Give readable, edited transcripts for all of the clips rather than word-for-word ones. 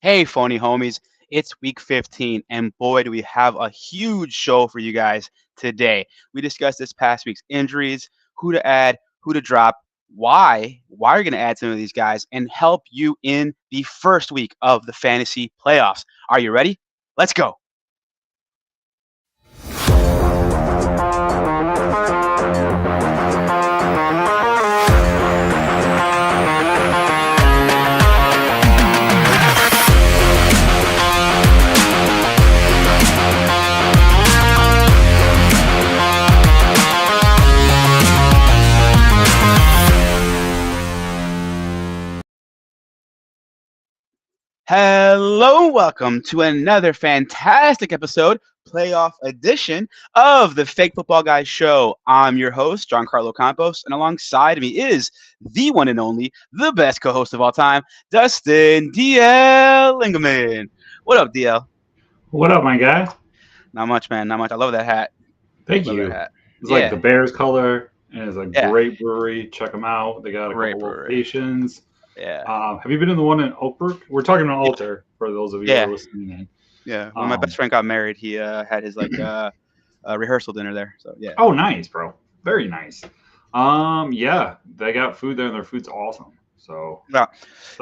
Hey, phony homies, it's week 15, and boy, do we have a huge show for you guys today. We discussed this past week's injuries, who to add, who to drop, why you're going to add some of these guys, and help you in the first week of the fantasy playoffs. Are you ready? Let's go. Hello, welcome to another fantastic episode, playoff edition of the Fake Football Guys Show. I'm your host, Giancarlo Campos, and alongside me is the one and only, the best co-host of all time, Dustin DL Lingaman. What up, DL? What up, my guy? Not much, man. Not much. I love that hat. Thank Love that you. hat. It's like the Bears color, and it's a Yeah. great brewery. Check them out. They got a Great couple brewery. locations. Yeah. Have you been in the one in Oakbrook? We're talking about Alter for those of you who Yeah. are listening in. Yeah. When my best friend got married, he had his rehearsal dinner there. So yeah. Oh, nice, bro. Very nice. Yeah, they got food there, and their food's awesome. So Yeah.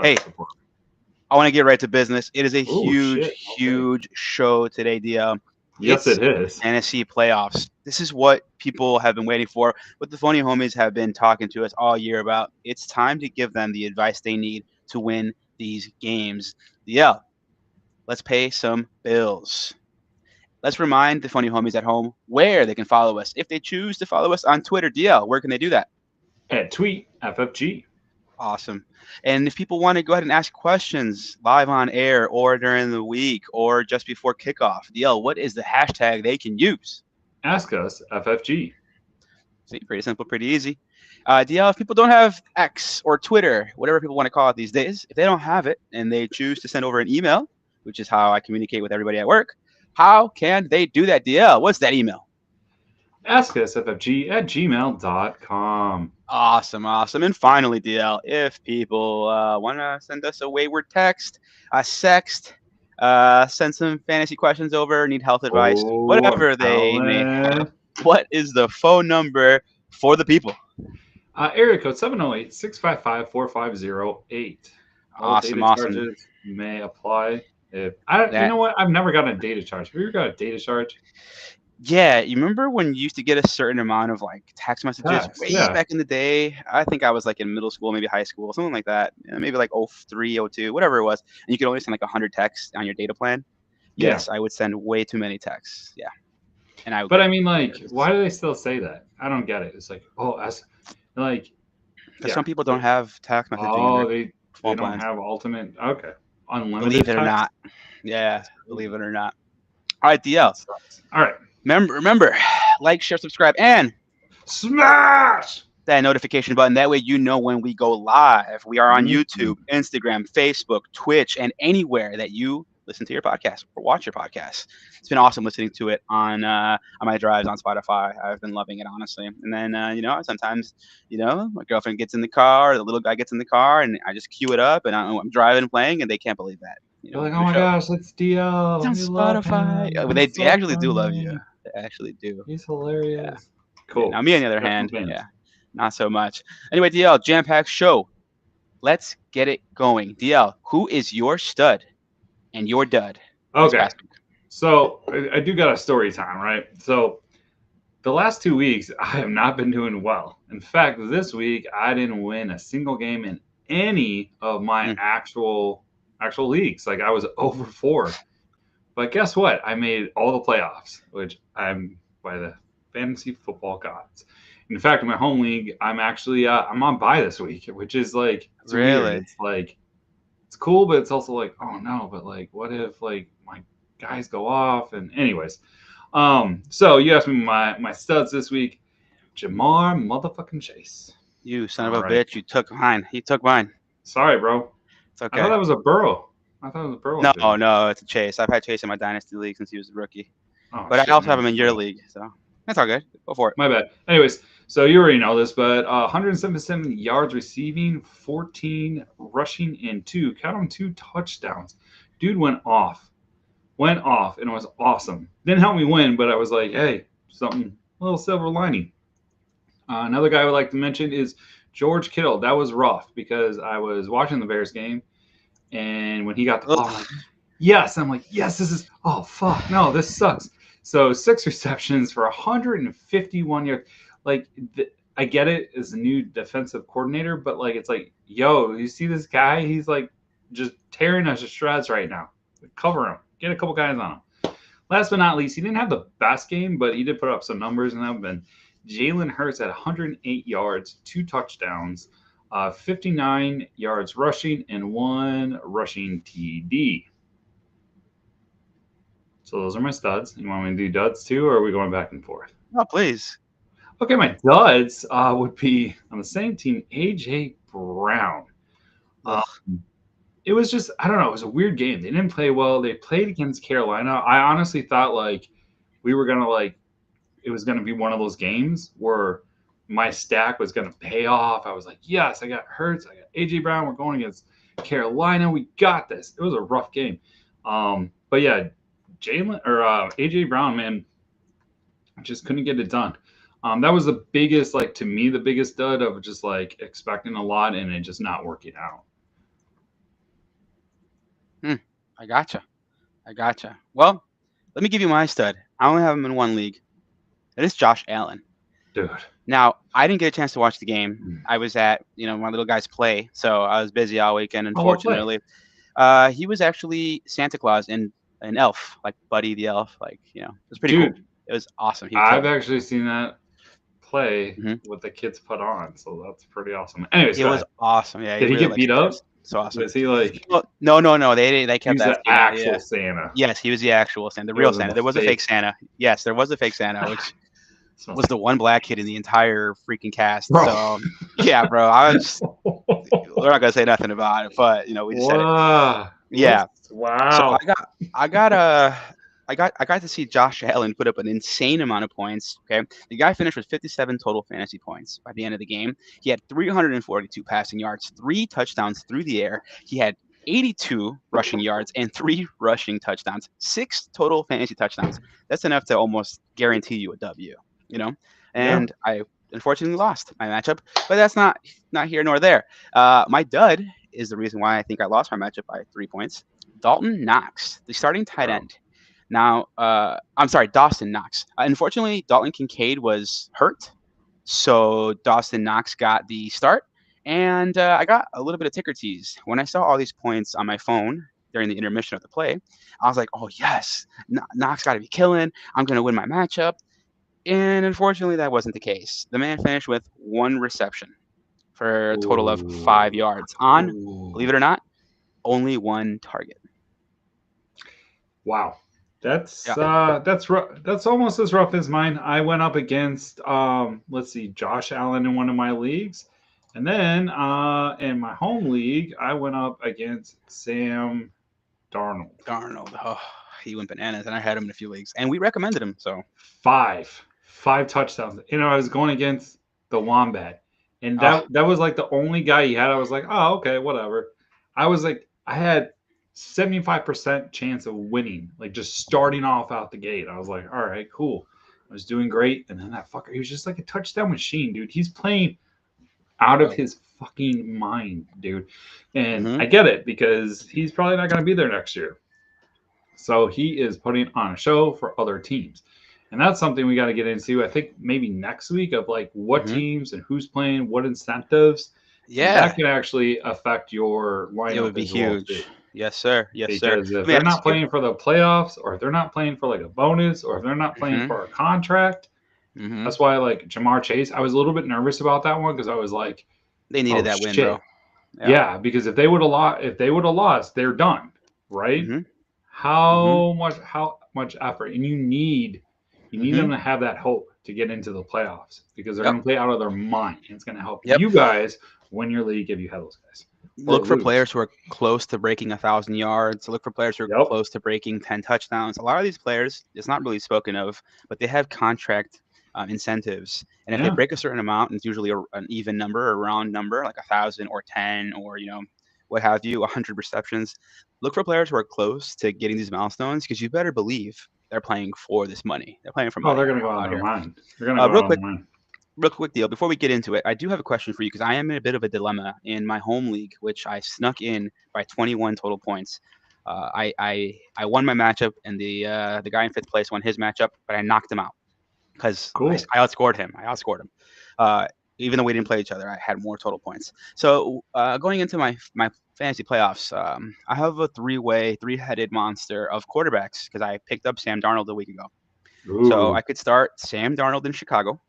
Hey, support. I want to get right to business. It is a Oh, huge, shit. Okay. huge show today, DL. Yes, It's it is. fantasy playoffs. This is what people have been waiting for, what the phony homies have been talking to us all year about. It's time to give them the advice they need to win these games. DL, let's pay some bills. Let's remind the funny homies at home where they can follow us. If they choose to follow us on Twitter, DL, where can they do that? At Tweet FFG. Awesome. And if people want to go ahead and ask questions live on air or during the week or just before kickoff, DL, what is the hashtag they can use? Ask us FFG. See, pretty simple, pretty easy. DL, if people don't have X or Twitter, whatever people want to call it these days, if they don't have it and they choose to send over an email, which is how I communicate with everybody at work, how can they do that, DL? What's that email? AskUsFFG@gmail.com. Awesome. And finally, DL, if people want to send us a wayward text, a sext, send some fantasy questions over, need health advice, whatever they may have, what is the phone number for the people? Area code 708-655-4508. Awesome. Charges may apply. You know what? I've never gotten a data charge. Have you ever got a data charge? Yeah, you remember when you used to get a certain amount of like text messages back in the day? I think I was like in middle school, maybe high school, something like that. Maybe like 03, 02, whatever it was. And you could only send like 100 texts on your data plan. Yes, I would send way too many texts. Yeah. And But I mean, like, why do they still say that? I don't get it. It's like, because some people don't have text messaging. Oh, they don't have ultimate. Okay. Unlimited. Believe it or not. Yeah, believe it or not. All right, DL. All right. Remember, like, share, subscribe, and smash that notification button. That way you know when we go live. We are on YouTube, Instagram, Facebook, Twitch, and anywhere that you listen to your podcast or watch your podcast. It's been awesome listening to it on my drives on Spotify. I've been loving it, honestly. And then, sometimes, my girlfriend gets in the car, or the little guy gets in the car, and I just cue it up, and I'm driving and playing, and they can't believe that. You're like, oh my gosh, it's DL. It's on Spotify. Yeah, but they actually do love you. They actually do. He's hilarious. Yeah. Cool. Now, me on the other hand, not so much. Anyway, DL, jam-packed show. Let's get it going. DL, who is your stud and your dud? Okay. So I do got a story time, right? So the last 2 weeks, I have not been doing well. In fact, this week, I didn't win a single game in any of my actual leagues. Like, I was over 4. But guess what? I made all the playoffs, which I'm by the fantasy football gods. In fact, in my home league, I'm actually I'm on bye this week, which is like really weird. It's like it's cool, but it's also like, oh no, but like what if like my guys go off? And anyways, so you asked me my studs this week. Jamar motherfucking Chase. You son of a bitch! You took mine. He took mine. Sorry, bro. It's okay. I thought that was a Burrow. No, it's a Chase. I've had Chase in my dynasty league since he was a rookie. But I also have him in your league, so that's all good. Go for it. My bad. Anyways, so you already know this, but 177 yards receiving, 14 rushing, and 2 touchdowns. Dude went off, and it was awesome. Didn't help me win, but I was like, hey, something, a little silver lining. Another guy I would like to mention is George Kittle. That was rough because I was watching the Bears game, and when he got the ball, I'm Ugh. like, yes. I'm like, yes, this is, oh, fuck, no, this sucks. So 6 receptions for 151 yards. Like, I get it as a new defensive coordinator, but like, it's like, yo, you see this guy? He's like just tearing us to shreds right now. Cover him. Get a couple guys on him. Last but not least, he didn't have the best game, but he did put up some numbers, and that have been Jalen Hurts at 108 yards, 2 touchdowns, 59 yards rushing, and 1 rushing TD. So those are my studs. You want me to do duds too, or are we going back and forth? Oh, please. Okay, my duds would be on the same team, AJ Brown. Um, Ugh. it was just, I don't know, it was a weird game. They didn't play well. They played against Carolina. I honestly thought like we were gonna like it was gonna be one of those games where my stack was gonna pay off. I was like, yes, I got Hurts, I got AJ Brown. We're going against Carolina. We got this. It was a rough game. But yeah, Jalen or AJ Brown, man, just couldn't get it done. That was the biggest, like to me, the biggest dud of just like expecting a lot and it just not working out. I gotcha. I gotcha. Well, let me give you my stud. I only have him in one league. It is Josh Allen. Dude. Now, I didn't get a chance to watch the game. Mm. I was at, my little guy's play, so I was busy all weekend, Oh, what play? unfortunately. He was actually Santa Claus in an elf, like Buddy the elf. Like, it was pretty Dude, cool. It was awesome. He I've killed it. actually seen that play Mhm. with the kids put on, so that's pretty awesome. Anyways, It go was ahead. awesome. Yeah, Did he really get beat up? so awesome. Was he like Well, no. They he kept was that the Santa. actual Yeah. Santa? Yes, he was the actual Santa, the It real wasn't Santa. the There was a fake fake. Santa. Yes, there was a fake Santa, which Smells was the one black kid in the entire freaking cast. Bro. So, yeah, bro, we're not gonna say nothing about it, but we just said it. Wow. Yeah. So Wow. I got to see Josh Allen put up an insane amount of points. Okay, the guy finished with 57 total fantasy points by the end of the game. He had 342 passing yards, 3 touchdowns through the air. He had 82 rushing yards and 3 rushing touchdowns, 6 total fantasy touchdowns. That's enough to almost guarantee you a W. And I unfortunately lost my matchup, but that's not here nor there. My dud is the reason why I think I lost my matchup by 3 points. Dalton Knox, the starting tight end. Now, I'm sorry, Dawson Knox. Unfortunately, Dalton Kincaid was hurt, so Dawson Knox got the start, and I got a little bit of ticker tease. When I saw all these points on my phone during the intermission of the play, I was like, oh, yes, Knox got to be killing. I'm going to win my matchup. And unfortunately, that wasn't the case. The man finished with 1 reception for a total of 5 yards on, believe it or not, only 1 target. Wow. That's rough. That's almost as rough as mine. I went up against let's see, Josh Allen in one of my leagues. And then in my home league, I went up against Sam Darnold. Oh, he went bananas, and I had him in a few leagues, and we recommended him. So 5 touchdowns. I was going against the Wombat, and that was like the only guy he had. I was like, oh, okay, whatever. I was like, I had 75% chance of winning, like just starting off out the gate. I was like, all right, cool. I was doing great, and then that fucker, he was just like a touchdown machine, dude. He's playing out of his fucking mind, dude. And I get it because he's probably not going to be there next year. So he is putting on a show for other teams. And that's something we got to get into, I think, maybe next week of like what teams and who's playing, what incentives. Yeah. And that can actually affect your lineup. It would be huge. Well, yes, sir. Yes, because if they're not playing for the playoffs, or if they're not playing for like a bonus, or if they're not playing for a contract, that's why like Jamar Chase, I was a little bit nervous about that one because I was like, they needed that win, bro. Yeah, because if they would have lost, they're done, right? How much effort, and you need them to have that hope to get into the playoffs because they're going to play out of their mind, and it's going to help you guys win your league if you have those guys. Look for players who are close to breaking 1,000 yards. Look for players who are close to breaking 10 touchdowns. A lot of these players, it's not really spoken of, but they have contract incentives. And if they break a certain amount, and it's usually an even number, a round number, like 1,000 or 10 or what have you, 100 receptions. Look for players who are close to getting these milestones because you better believe they're playing for this money. They're playing for Oh, they're money gonna go out out there here. and win. They're gonna go Real out quick, and win. real quick deal. Before we get into it, I do have a question for you because I am in a bit of a dilemma in my home league, which I snuck in by 21 total points. I won my matchup, and the guy in fifth place won his matchup, but I knocked him out because Cool. I outscored him. I outscored him. Uh, Even though we didn't play each other, I had more total points. So going into my fantasy playoffs, I have a three-headed monster of quarterbacks because I picked up Sam Darnold a week ago. So Ooh. I could start Sam Darnold in Chicago.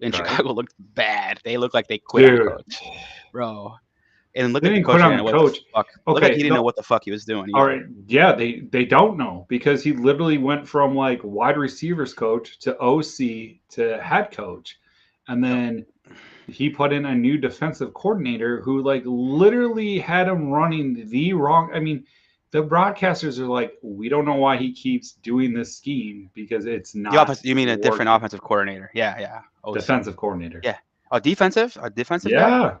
And Okay. Chicago looked bad. They looked like they quit on Dude. coach, bro. And look They at the didn't coach quit on again. the What the coach. fuck? Look like he Okay. didn't know what the fuck he was doing All either. right. Yeah, they don't know because he literally went from like wide receivers coach to OC to head coach. And Yep. then he put in a new defensive coordinator who like literally had him running the wrong. I mean, the broadcasters are like, we don't know why he keeps doing this scheme because it's not You mean a different working. offensive coordinator? Yeah, yeah. OC. Defensive coordinator. Yeah. A defensive guy. Yeah.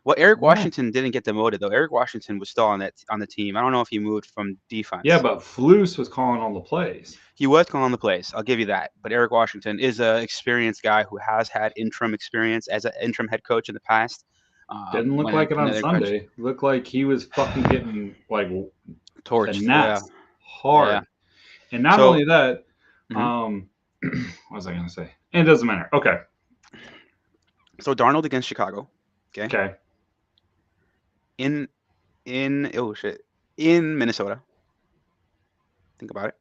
Well, Eric Yeah. Washington didn't get demoted though. Eric Washington was still on the team. I don't know if he moved from Yeah, defense. but Flus was calling all the plays. He was calling the plays. I'll give you that. But Eric Washington is an experienced guy who has had interim experience as an interim head coach in the past. Didn't look When like it on another coach Sunday. Looked like he was fucking getting like torched. Yeah, finessed yeah. hard. And not So, only that, mhm. what was I gonna say? It doesn't matter. Okay. So Darnold against Chicago. Okay. Okay. In oh shit. In Minnesota. Think about it.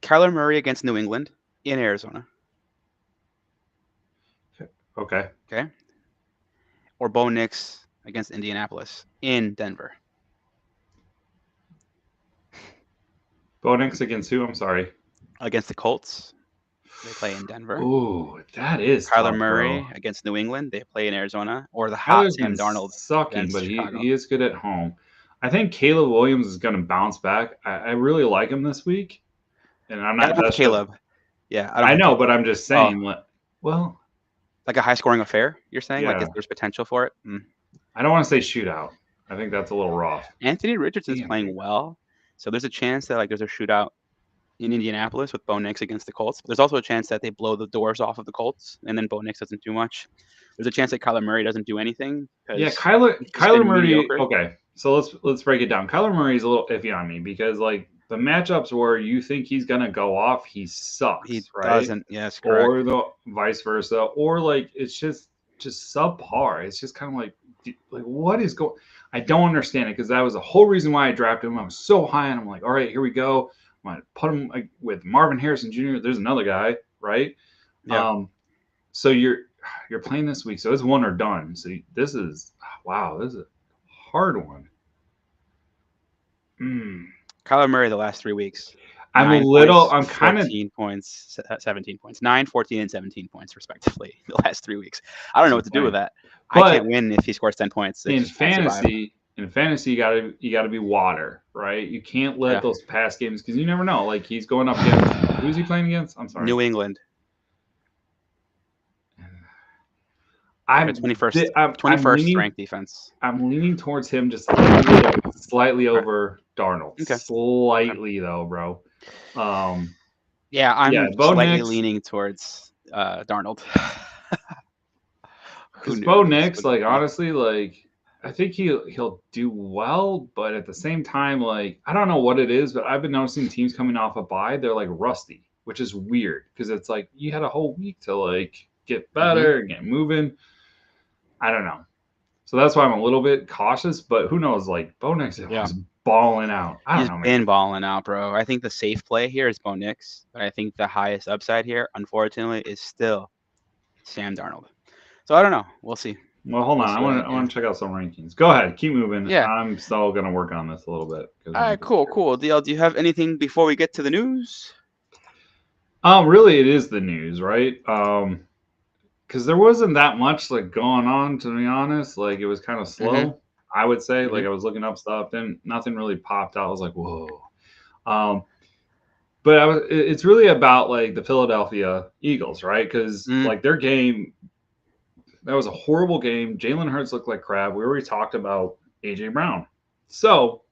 Kyler Murray against New England in Arizona. Okay. Okay. Or Bo Nix against Indianapolis in Denver. Bo Nix against who? I'm sorry. Against the Colts. They play in Denver. Ooh, that is Kyler tough, bro. Murray against New England. They play in Arizona. Or the hot Kyler's Sam been Darnold sucking, against but he, Chicago. he is good at home. I think Caleb Williams is going to bounce back. I really like him this week, and I'm I not. don't have That's just. Caleb. Yeah, I don't I have know, Caleb. but I'm just Oh, saying. Well, like a high scoring affair, you're saying? Like, yeah. there's potential for it? I don't want to say shootout. I think that's a little rough. Anthony Richardson's Damn, playing well. So there's a chance that, like, there's a shootout in Indianapolis with Bo Nix against the Colts. But there's also a chance that they blow the doors off of the Colts, and then Bo Nix doesn't do much. There's a chance that Kyler Murray doesn't do anything Yeah, because he's just Kyler been Murray. mediocre. Okay, so let's break it down. Kyler Murray is a little iffy on me because like the matchups where you think he's gonna go off, he He sucks, right? doesn't. Yes, correct. Or the vice versa, or like it's just subpar. It's just kind of like what is going? I don't understand it because that was the whole reason why I drafted him. I was so high, and I'm like, all right, here we go. I'm gonna put him like, with Marvin Harrison Jr. There's another guy, right? Yeah. So you're playing this week, so it's one or done. So this is wow, this is a hard one. Kyler Murray the last 3 weeks. I'm a 9 little, points, I'm kind of 14 points, 17 points. 9, 14, and 17 points, respectively, the last 3 weeks. I don't know what to do with insane. that. I But can't win if he scores 10 points. I in just can't survive. fantasy, you gotta be water, right? You can't let Yeah. those past games because you never know. Like he's going up against who's he playing against? I'm sorry. New England. I'm 21st leaning ranked defense. I'm leaning towards him just slightly Okay. over Darnold. Okay. Slightly though, bro. Yeah, I'm Yeah, Bo slightly Nix. leaning towards Darnold. Because Bo Nix, like honestly, like I think he'll do well, but at the same time, like I don't know what it is, but I've been noticing teams coming off a bye, they're like rusty, which is weird because it's like you had a whole week to like get better and get moving. I don't know. So that's why I'm a little bit cautious, but who knows? Like Bo Nix was balling out. I don't He's know, man. been balling out, bro. I think the safe play here is Bo Nix, but I think the highest upside here, unfortunately, is still Sam Darnold. So I don't know. We'll see. Well, hold We'll on. see what I I do. want to check out some rankings. Go ahead, keep moving. Yeah. I'm still gonna work on this a little bit. All right, cool. DL, do you have anything before we get to the news? Really, it is the news, right? Because there wasn't that much like going on, to be honest. Like it was kind of slow, I would say. Like I was looking up stuff, then nothing really popped out. I was like, whoa. But it's really about like the Philadelphia Eagles, right? Because like their game, that was a horrible game. Jalen Hurts looked like crap. We already talked about AJ Brown. So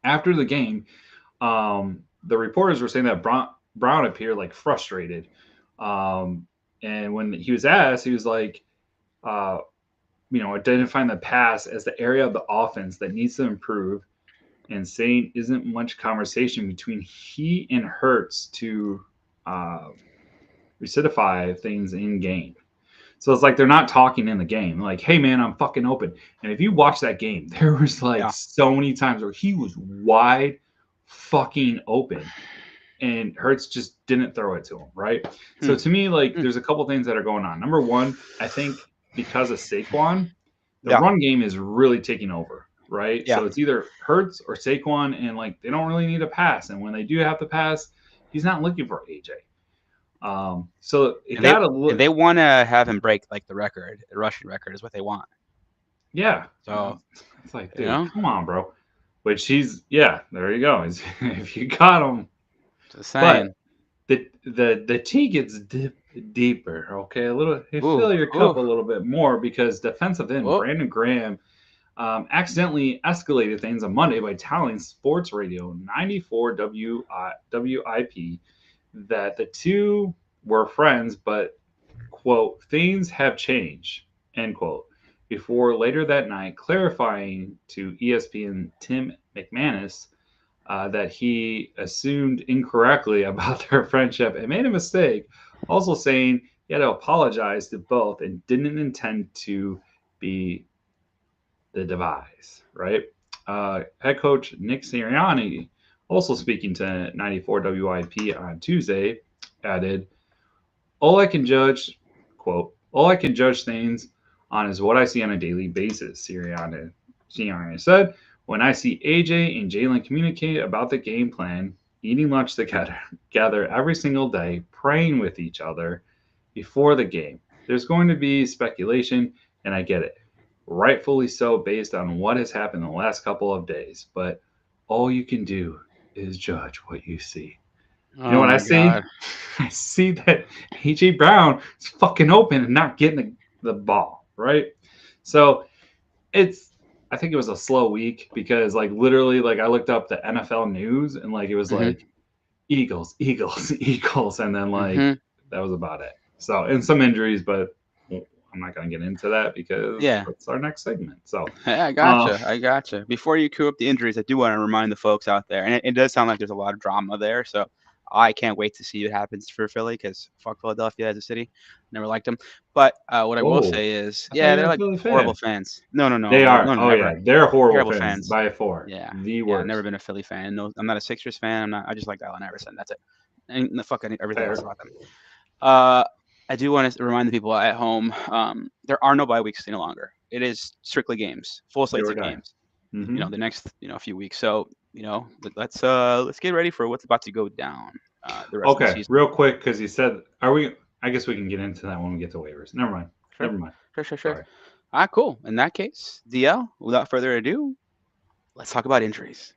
after the game, the reporters were saying that Brown appeared like frustrated. Um, and when he was asked, he was like, uh, identifying the pass as the area of the offense that needs to improve, and saying isn't much conversation between he and Hurts to uh, recidify things in game. So it's like they're not talking in the game. Like, hey man, I'm fucking open. And if you watch that game, there was like Yeah. so many times where he was wide fucking open and Hurts just didn't throw it to him, right? Hmm. So to me, like, Hmm. there's a couple things that are going on. Number one, I think because of Saquon, the Yeah. run game is really taking over, right? Yeah. So it's either Hurts or Saquon, and like they don't really need a pass. And when they do have to pass, he's not looking for AJ. So it And they got a and look, they want to have him break like the record, the rushing record is what they want. yeah. So It's like, you dude, know, come on, bro. Which yeah, there you go. If you got him, just but saying. the tea gets deeper. Okay, a little. You Ooh, fill your cup ooh, a little bit more because defensive end oh, Brandon Graham accidentally escalated things on Monday by telling Sports Radio 94 WIP that the two were friends, but quote things have changed end quote. Before later that night clarifying to ESPN Tim McManus that he assumed incorrectly about their friendship and made a mistake, also saying he had to apologize to both and didn't intend to be the devise, right? Head coach Nick Sirianni, also speaking to 94 WIP on Tuesday, added, all I can judge, quote, all I can judge things on is what I see on a daily basis, Sirianni said. When I see AJ and Jalen communicate about the game plan, eating lunch together every single day, praying with each other before the game, there's going to be speculation, and I get it. Rightfully so, based on what has happened in the last couple of days. But all you can do is judge what you see. You know oh what I my see? God. I see that AJ Brown is fucking open and not getting the ball, right? So it's I think it was a slow week because like literally like I looked up the NFL news and like it was Mhm. like Eagles, Eagles, Eagles, and then like Mhm. that was about it. So and some injuries, but I'm not gonna get into that because Yeah. that's our next segment. So Hey, I uh, gotcha. I gotcha. Before you queue up the injuries, I do want to remind the folks out there, and it does sound like there's a lot of drama there. So I can't wait to see what happens for Philly because fuck Philadelphia as a city. Never liked them. But what I will whoa, say is, I thought yeah, you were they're a like Philly horrible fan. fans. No, no, no, They no, are. no, Oh never. yeah, they're horrible Terrible fans fans. by far. Yeah, The yeah. Never worst. been a Philly fan. No, I'm not a Sixers fan. I'm not. I just like Allen Iverson. That's it. And the fuck everything Fair. else about them. Uh, I do want to remind the people at home, there are no bye weeks any longer. It is strictly games, full Do slates or of die. games. Mm-hmm. The next few weeks. So let's get ready for what's about to go down the rest of the Okay, season. real quick, because you said, are we? I guess we can get into that when we get to waivers. Never mind. Sure, Never mind. sure, sure, sure. Sorry. Cool. In that case, DL. Without further ado, let's talk about injuries.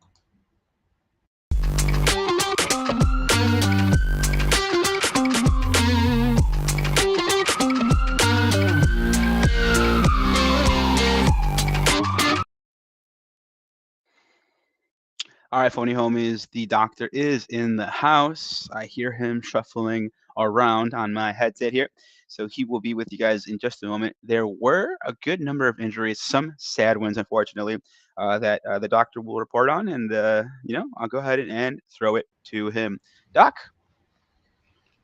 All right, phony homies, the doctor is in the house. I hear him shuffling around on my headset here. So he will be with you guys in just a moment. There were a good number of injuries, some sad ones, unfortunately, that the doctor will report on. And, I'll go ahead and throw it to him. Doc?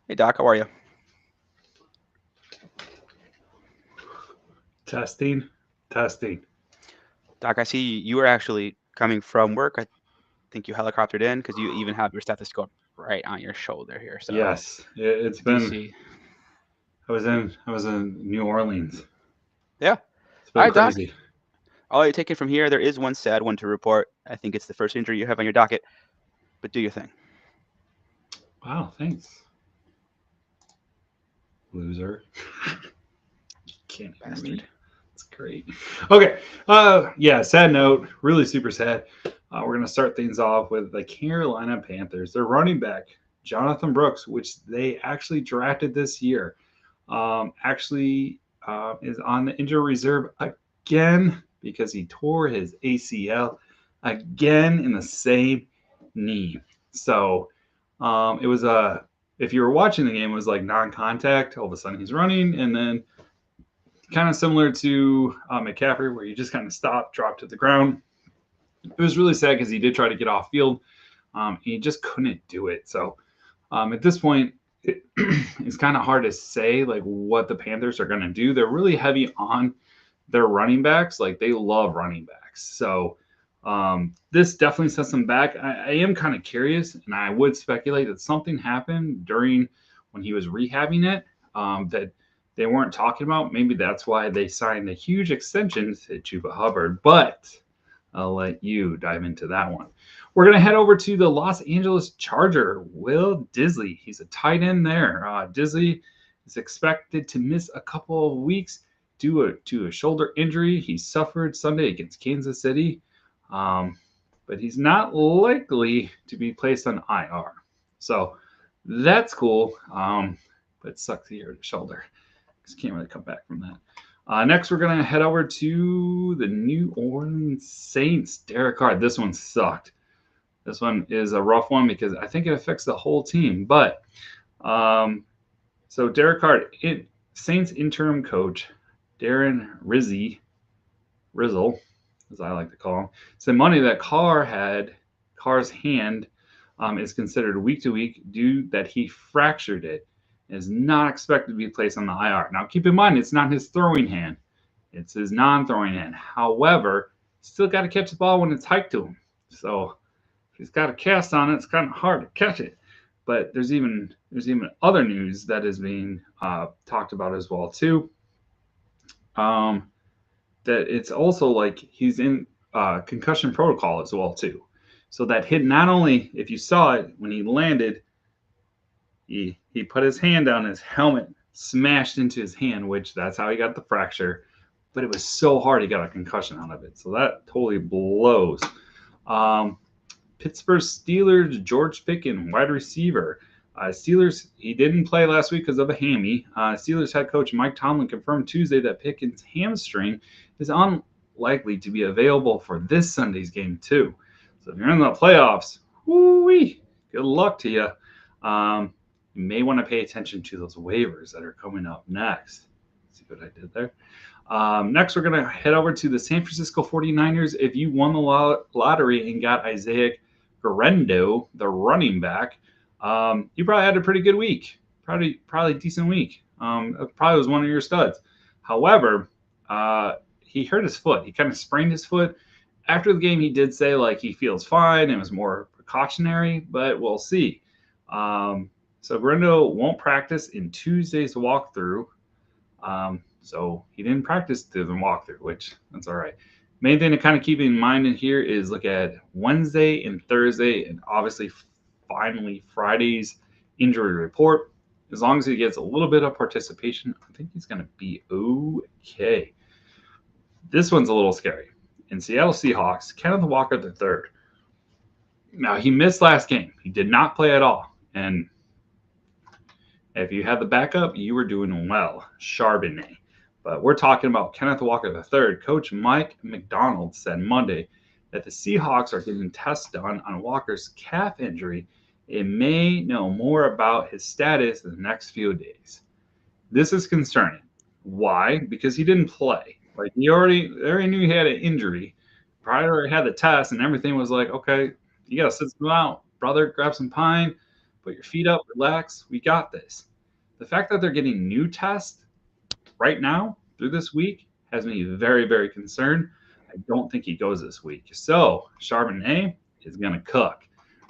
Hey, Doc, how are you? Testing. Testing. Doc, I see you were actually coming from work. I think you helicoptered in because you even have your stethoscope right on your shoulder here. So Yes, it's I do been. see. I was in New Orleans. Yeah. It's All been right, Doc. crazy. All you take it from here, there is one sad one to report. I think it's the first injury you have on your docket, but do your thing. Wow. Thanks, loser. Can't hear me. Bastard. It's great. Okay. Yeah. Sad note. Really super sad. We're gonna start things off with the Carolina Panthers. Their running back Jonathan Brooks, which they actually drafted this year, actually is on the injury reserve again. because he tore his ACL again in the same knee. So it was if you were watching the game, it was like non-contact. All of a sudden he's running, and then kind of similar to McCaffrey, where he just kind of stopped, dropped to the ground. It was really sad because he did try to get off field. He just couldn't do it. So at this point, it's kind of hard to say like what the Panthers are going to do. They're really heavy on their running backs. Like they love running backs. So this definitely sets them back. I am kind of curious, and I would speculate that something happened during when he was rehabbing it that they weren't talking about. Maybe that's why they signed a huge extension to Chuba Hubbard. But I'll let you dive into that one. We're going to head over to the Los Angeles Charger, Will Disley. He's a tight end there. Disley is expected to miss a couple of weeks due to a shoulder injury he suffered Sunday against Kansas City. But he's not likely to be placed on IR. So that's cool. But it sucks to hear the shoulder. Just can't really come back from that. Next, we're going to head over to the New Orleans Saints. Derek Carr. This one sucked. This one is a rough one because I think it affects the whole team. But so Derek Carr, Saints interim coach Darren Rizzle, as I like to call him, said Monday that Carr's hand is considered week to week due that he fractured it and is not expected to be placed on the IR. Now, keep in mind, it's not his throwing hand. It's his non-throwing hand. However, still got to catch the ball when it's hiked to him. So if he's got a cast on it, it's kind of hard to catch it. But there's even other news that is being talked about as well too. That it's also like he's in concussion protocol as well too. So that hit, not only if you saw it when he landed, he put his hand down, his helmet smashed into his hand, which that's how he got the fracture. But it was so hard he got a concussion out of it. So that totally blows. Pittsburgh Steelers, George Pickens, wide receiver. Steelers, he didn't play last week because of a hammy. Steelers head coach Mike Tomlin confirmed Tuesday that Pickens' hamstring is unlikely to be available for this Sunday's game too. So if you're in the playoffs, woo-wee, good luck to you. You may want to pay attention to those waivers that are coming up next. See what I did there? Next, we're going to head over to the San Francisco 49ers. If you won the lottery and got Isaiah Guerrero, the running back, you probably had a pretty good week. Probably a decent week. Probably was one of your studs. However, he hurt his foot. He kind of sprained his foot. After the game, he did say like he feels fine. It was more precautionary, but we'll see. So Guerrero won't practice in Tuesday's walkthrough. So he didn't practice through the walkthrough, which that's all right. Main thing to kind of keep in mind in here is look at Wednesday and Thursday, and obviously finally Friday's injury report. As long as he gets a little bit of participation, I think he's going to be okay. This one's a little scary. In Seattle Seahawks, Kenneth Walker III. Now, he missed last game. He did not play at all. And if you had the backup, you were doing well. Charbonnet. But we're talking about Kenneth Walker III. Coach Mike McDonald said Monday that the Seahawks are getting tests done on Walker's calf injury. It may know more about his status in the next few days. This is concerning. Why? Because he didn't play. Like they already knew he had an injury. Probably already had the test, and everything was like, okay, you gotta sit some out, brother. Grab some pine, put your feet up, relax. We got this. The fact that they're getting new tests right now through this week has me very, very concerned. I don't think he goes this week. So Charbonnet is gonna cook.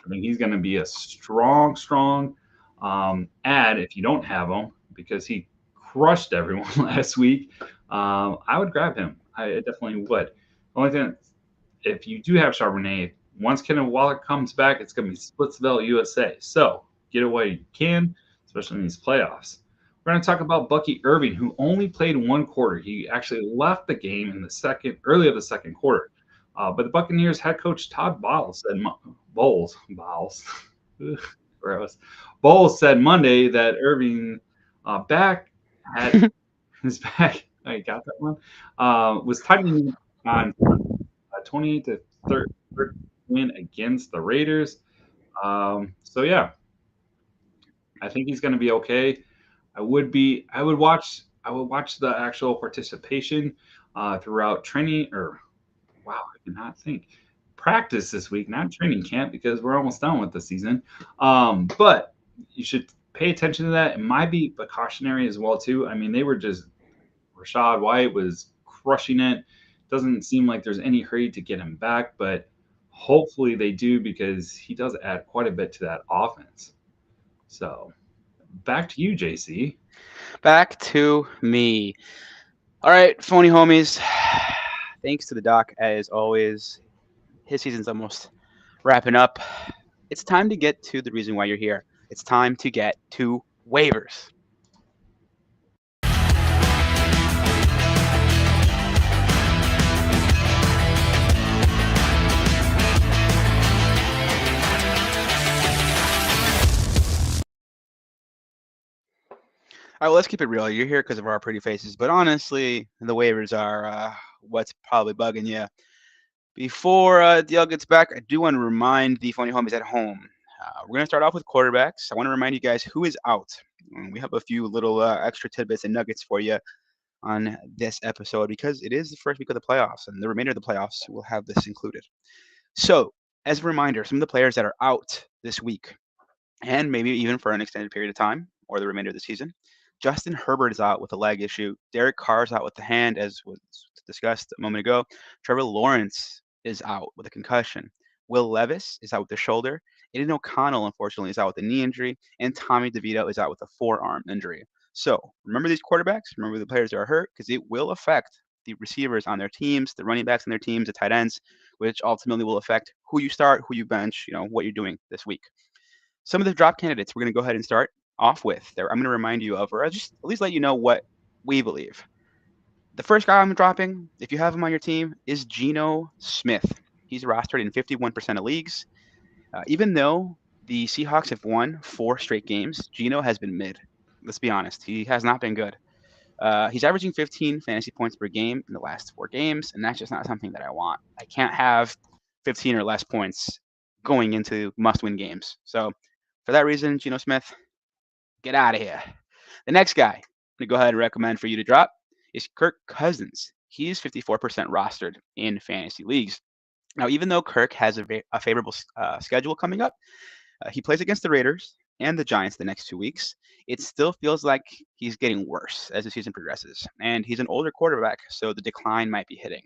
I mean, he's gonna be a strong add if you don't have him because he crushed everyone last week. I would grab him. I definitely would. Only thing, if you do have Charbonnet, once Kenneth Walker comes back, it's going to be Splitsville, USA. So get it while you can, especially in these playoffs. We're going to talk about Bucky Irving, who only played one quarter. He actually left the game in the early of the second quarter. But the Buccaneers head coach Todd Bowles said Monday that Irving back had his back. I got that one. Was tightening on 28 to 30 win against the Raiders. So yeah, I think he's going to be okay. I would watch the actual participation throughout training or wow, I cannot think. Practice this week, not training camp, because we're almost done with the season. But you should pay attention to that. It might be precautionary as well too. I mean, they were just Rashad White was crushing it. Doesn't seem like there's any hurry to get him back, but hopefully they do because he does add quite a bit to that offense. So back to you, JC. Back to me. All right, phony homies. Thanks to the doc as always. His season's almost wrapping up. It's time to get to the reason why you're here. It's time to get to waivers. All right, well, let's keep it real. You're here because of our pretty faces, but honestly, the waivers are what's probably bugging you. Before DL gets back, I do want to remind the phony homies at home. We're going to start off with quarterbacks. I want to remind you guys who is out. We have a few little extra tidbits and nuggets for you on this episode because it is the first week of the playoffs, and the remainder of the playoffs will have this included. So, as a reminder, some of the players that are out this week and maybe even for an extended period of time or the remainder of the season. Justin Herbert is out with a leg issue. Derek Carr is out with the hand, as was discussed a moment ago. Trevor Lawrence is out with a concussion. Will Levis is out with the shoulder. Aiden O'Connell, unfortunately, is out with a knee injury. And Tommy DeVito is out with a forearm injury. So remember these quarterbacks. Remember the players that are hurt because it will affect the receivers on their teams, the running backs on their teams, the tight ends, which ultimately will affect who you start, who you bench, what you're doing this week. Some of the drop candidates we're going to go ahead and start off with. There, I'm going to remind you of, or I'll just at least let you know what we believe. The first guy I'm dropping, if you have him on your team, is Geno Smith. He's rostered in 51% of leagues. Even though the Seahawks have won 4 straight games, Geno has been mid. Let's be honest. He has not been good. He's averaging 15 fantasy points per game in the last 4 games, and that's just not something that I want. I can't have 15 or less points going into must-win games. So for that reason, Geno Smith, get out of here. The next guy I'm going to go ahead and recommend for you to drop is Kirk Cousins. He's 54% rostered in fantasy leagues. Now, even though Kirk has a favorable schedule coming up, he plays against the Raiders and the Giants the next 2 weeks. It still feels like he's getting worse as the season progresses. And he's an older quarterback, so the decline might be hitting.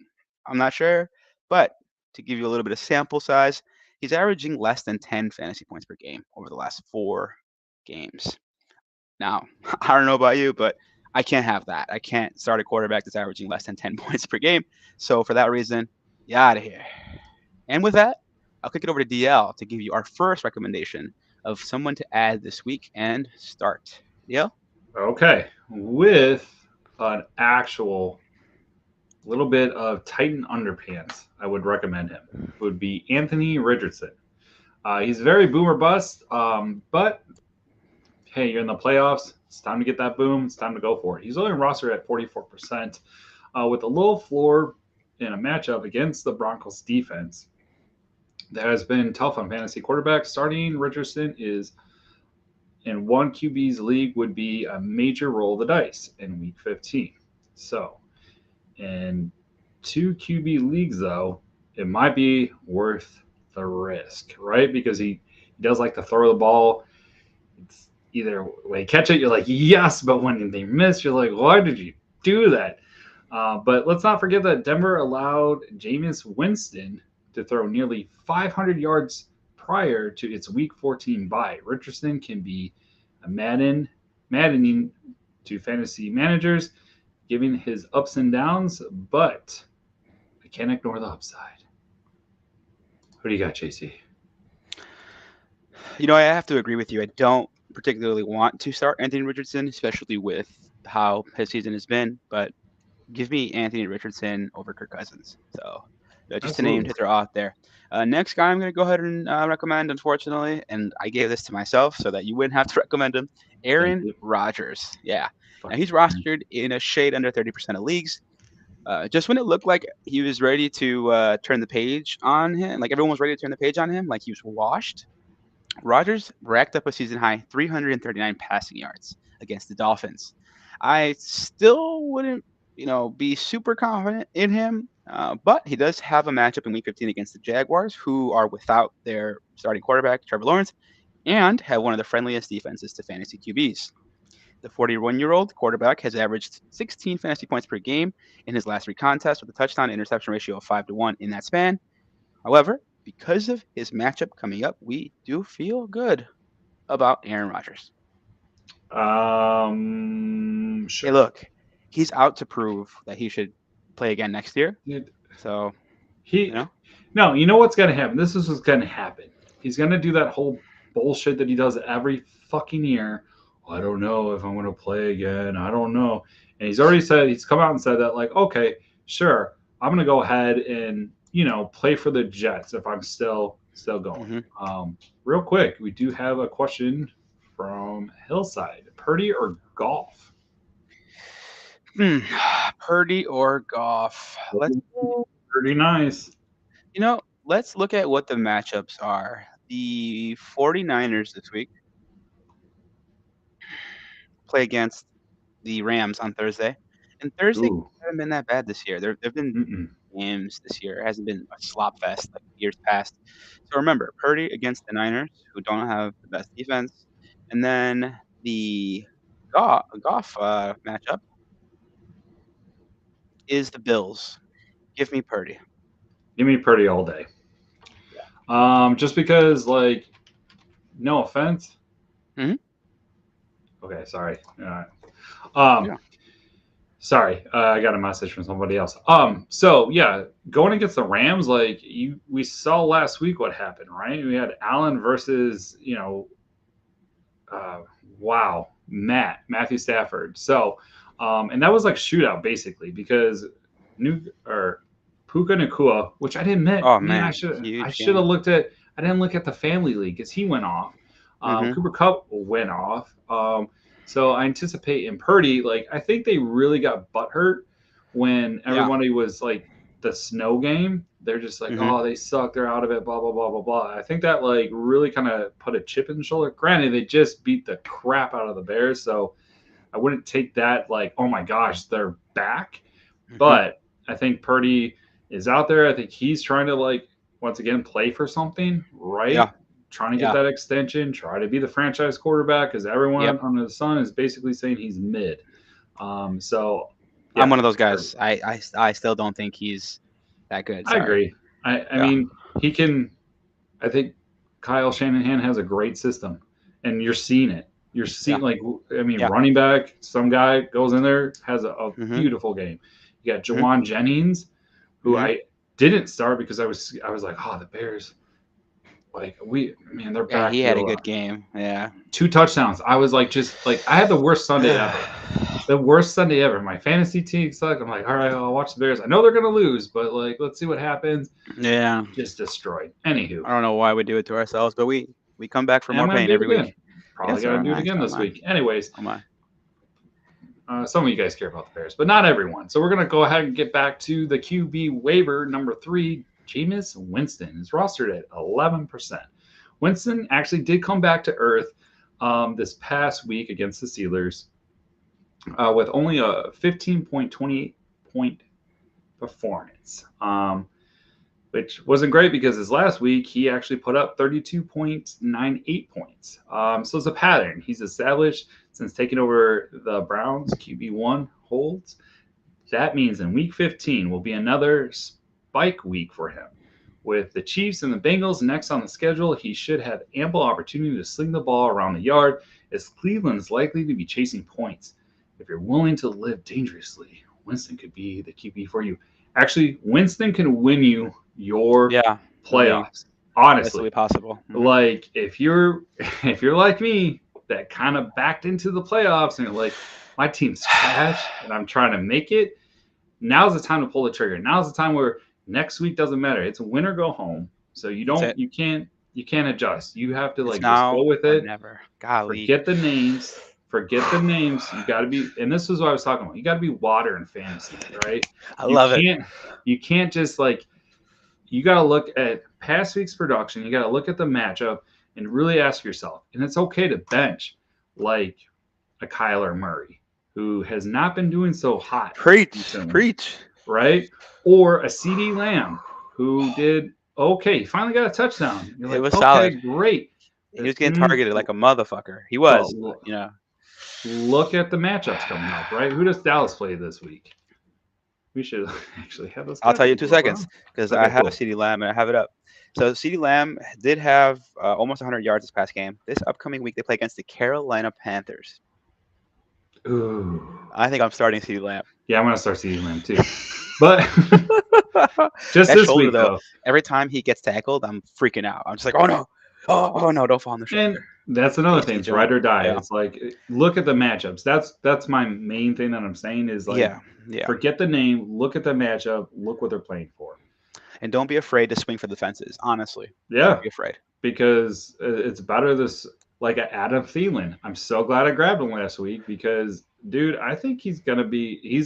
I'm not sure, but to give you a little bit of sample size, he's averaging less than 10 fantasy points per game over the last 4 games. Now, I don't know about you, but I can't have that. I can't start a quarterback that's averaging less than 10 points per game. So for that reason, get out of here. And with that, I'll kick it over to DL to give you our first recommendation of someone to add this week and start. DL? Okay, with an actual little bit of Titan underpants, I would recommend him. It would be Anthony Richardson. He's very boomer bust, but hey, you're in the playoffs. It's time to get that boom. It's time to go for it. He's only rostered at 44% with a low floor in a matchup against the Broncos defense that has been tough on fantasy quarterbacks. Starting Richardson is in one QB's league would be a major roll of the dice in week 15. So in 2 QB leagues, though, it might be worth the risk, right? Because he does like to throw the ball. It's either when you catch it, you're like, yes, but when they miss, you're like, why did you do that? But let's not forget that Denver allowed Jameis Winston to throw nearly 500 yards prior to its Week 14 bye. Richardson can be maddening to fantasy managers, giving his ups and downs, but I can't ignore the upside. Who do you got, JC? I have to agree with you. I don't particularly want to start Anthony Richardson, especially with how his season has been, but give me Anthony Richardson over Kirk Cousins. So just to name Absolutely. to throw out there. Next guy I'm going to go ahead and recommend, unfortunately, and I gave this to myself so that you wouldn't have to recommend him, Thank Aaron you. Rodgers. Yeah. Now Fucking he's rostered in a shade under 30% of leagues. Just when it looked like he was ready to turn the page on him, like everyone was ready to turn the page on him, like he was washed. Rodgers racked up a season high 339 passing yards against the Dolphins. I still wouldn't, be super confident in him, but he does have a matchup in Week 15 against the Jaguars, who are without their starting quarterback Trevor Lawrence, and have one of the friendliest defenses to fantasy QBs. The 41-year-old quarterback has averaged 16 fantasy points per game in his last three contests with a touchdown interception ratio of 5-1 in that span. However, because of his matchup coming up, we do feel good about Aaron Rodgers. Hey, Sure. look, he's out to prove that he should play again next year. Dude, So, you he know, no, you know what's gonna happen. This is what's gonna happen. He's gonna do that whole bullshit that he does every fucking year. I don't know if I'm gonna play again. I don't know. And he's come out and said that like, okay, sure, I'm gonna go ahead and play for the Jets if I'm still going. hmm Real quick, we do have a question from Hillside: Purdy or Golf? Purdy or Goff. Pretty nice. Let's look at what the matchups are. The 49ers this week play against the Rams on Thursday. And Thursday Ooh. haven't been that bad this year. There've been Mm-mm. games this year. It hasn't been a slop fest like years past. So remember, Purdy against the Niners, who don't have the best defense, and then the Goff matchup is the Bills. Give me Purdy. Give me Purdy all day. Yeah. Just because, like, no offense. hmm Okay, sorry. Um, Yeah. sorry, I got a message from somebody else. So yeah, going against the Rams, like we saw last week what happened, right? We had Allen versus uh, wow, Matthew Stafford. So, and that was like shootout basically because New or Puka Nakua, which I didn't admit, Oh man, man, I huge should have game. looked at. I didn't look at the family league because he went off. hmm Cooper Cup went off. So I anticipate in Purdy, like I think they really got butthurt when Yeah. everybody was like the snow game. They're just like, hmm oh, they suck. They're out of it. Blah blah blah blah blah. I think that like really kind of put a chip in the shoulder. Granted, they just beat the crap out of the Bears, so I wouldn't take that like, oh my gosh, they're back. hmm But I think Purdy is out there. I think he's trying to like once again play for something, right? Yeah. Trying to get Yeah. that extension, try to be the franchise quarterback because everyone Yep. under the sun is basically saying he's mid. So I'm yeah, one of those Purdy. guys. I still don't think he's that good. I Sorry. agree. I Yeah. mean he can. I think Kyle Shanahan has a great system, and you're seeing it. You're seeing Yeah. like I mean, Yeah. running back, some guy goes in there has a hmm beautiful game. You got hmm Jawan Jennings, who hmm I didn't start because I was like, oh, the Bears, like man, their Yeah. He had a backfield, good game. Yeah. 2 touchdowns. I was like, just like I had the worst Sunday ever. The worst Sunday ever. My fantasy team sucked. I'm like, all right, I'll watch the Bears. I know they're gonna lose, but like, let's see what happens. yeah. Just destroyed. Anywho, I don't know why we do it to ourselves, but we come back for and I'm more gonna pain do it every again. week. Yeah. Probably So gonna am do it I. again So am this I. week. Anyways, Oh my. some of you guys care about the Bears, but not everyone. So we're gonna go ahead and get back to the QB waiver number 3. Jameis Winston is rostered at 11%. Winston actually did come back to earth this past week against the Steelers with only a 15.28 point performance, which wasn't great because his last week he actually put up 32.98 points. So it's a pattern he's established since taking over the Browns. QB1 holds. That means in week 15 will be another spike week for him. With the Chiefs and the Bengals next on the schedule, he should have ample opportunity to sling the ball around the yard, as Cleveland is likely to be chasing points. If you're willing to live dangerously, Winston could be the QB for you. Actually, Winston can win you your Yeah. The league. playoffs. That's Honestly, totally possible. like if you're like me, that kind of backed into the playoffs and you're like, my team's trash and I'm trying to make it. Now's the time to pull the trigger. Now's the time where next week doesn't matter. It's win or go home. So That's it. you can't adjust. You have to It's like just go now with or it. never. Golly. Forget the names. Forget the names. You got to be, and this is what I was talking about. You got to be water in fantasy, right? I You love it. can't just like, you got to look at past week's production. You got to look at the matchup and really ask yourself. And it's okay to bench like a Kyler Murray, who has not been doing so hot Preach, recently, preach. right? Or a CD Lamb, who did okay. He finally got a touchdown. You're It like, was okay, solid. great. He was getting targeted like a motherfucker. He But was, but, you know. look at the matchups coming up, right? Who does Dallas play this week? We should actually have those I'll tell you in schedules 2 up, huh? seconds because I Okay, have cool. CeeDee Lamb and I have it up. So CeeDee Lamb did have almost 100 yards this past game. This upcoming week they play against the Carolina Panthers. Ooh. I think I'm starting CeeDee Lamb. Yeah, I'm gonna start CeeDee Lamb too. But just That this shoulder week though, though, every time he gets tackled, I'm freaking out. I'm just like, oh no, oh no, don't fall on the and shoulder. that's another thing. AC It's joint. ride or die. Yeah, It's like, look at the matchups. That's my main thing that I'm saying is like, yeah, yeah. forget the name, look at the matchup, look what they're playing for. And don't be afraid to swing for the fences. Honestly, don't Yeah, be afraid. because it's better this, like a Adam Thielen. I'm so glad I grabbed him last week because, dude, I think he's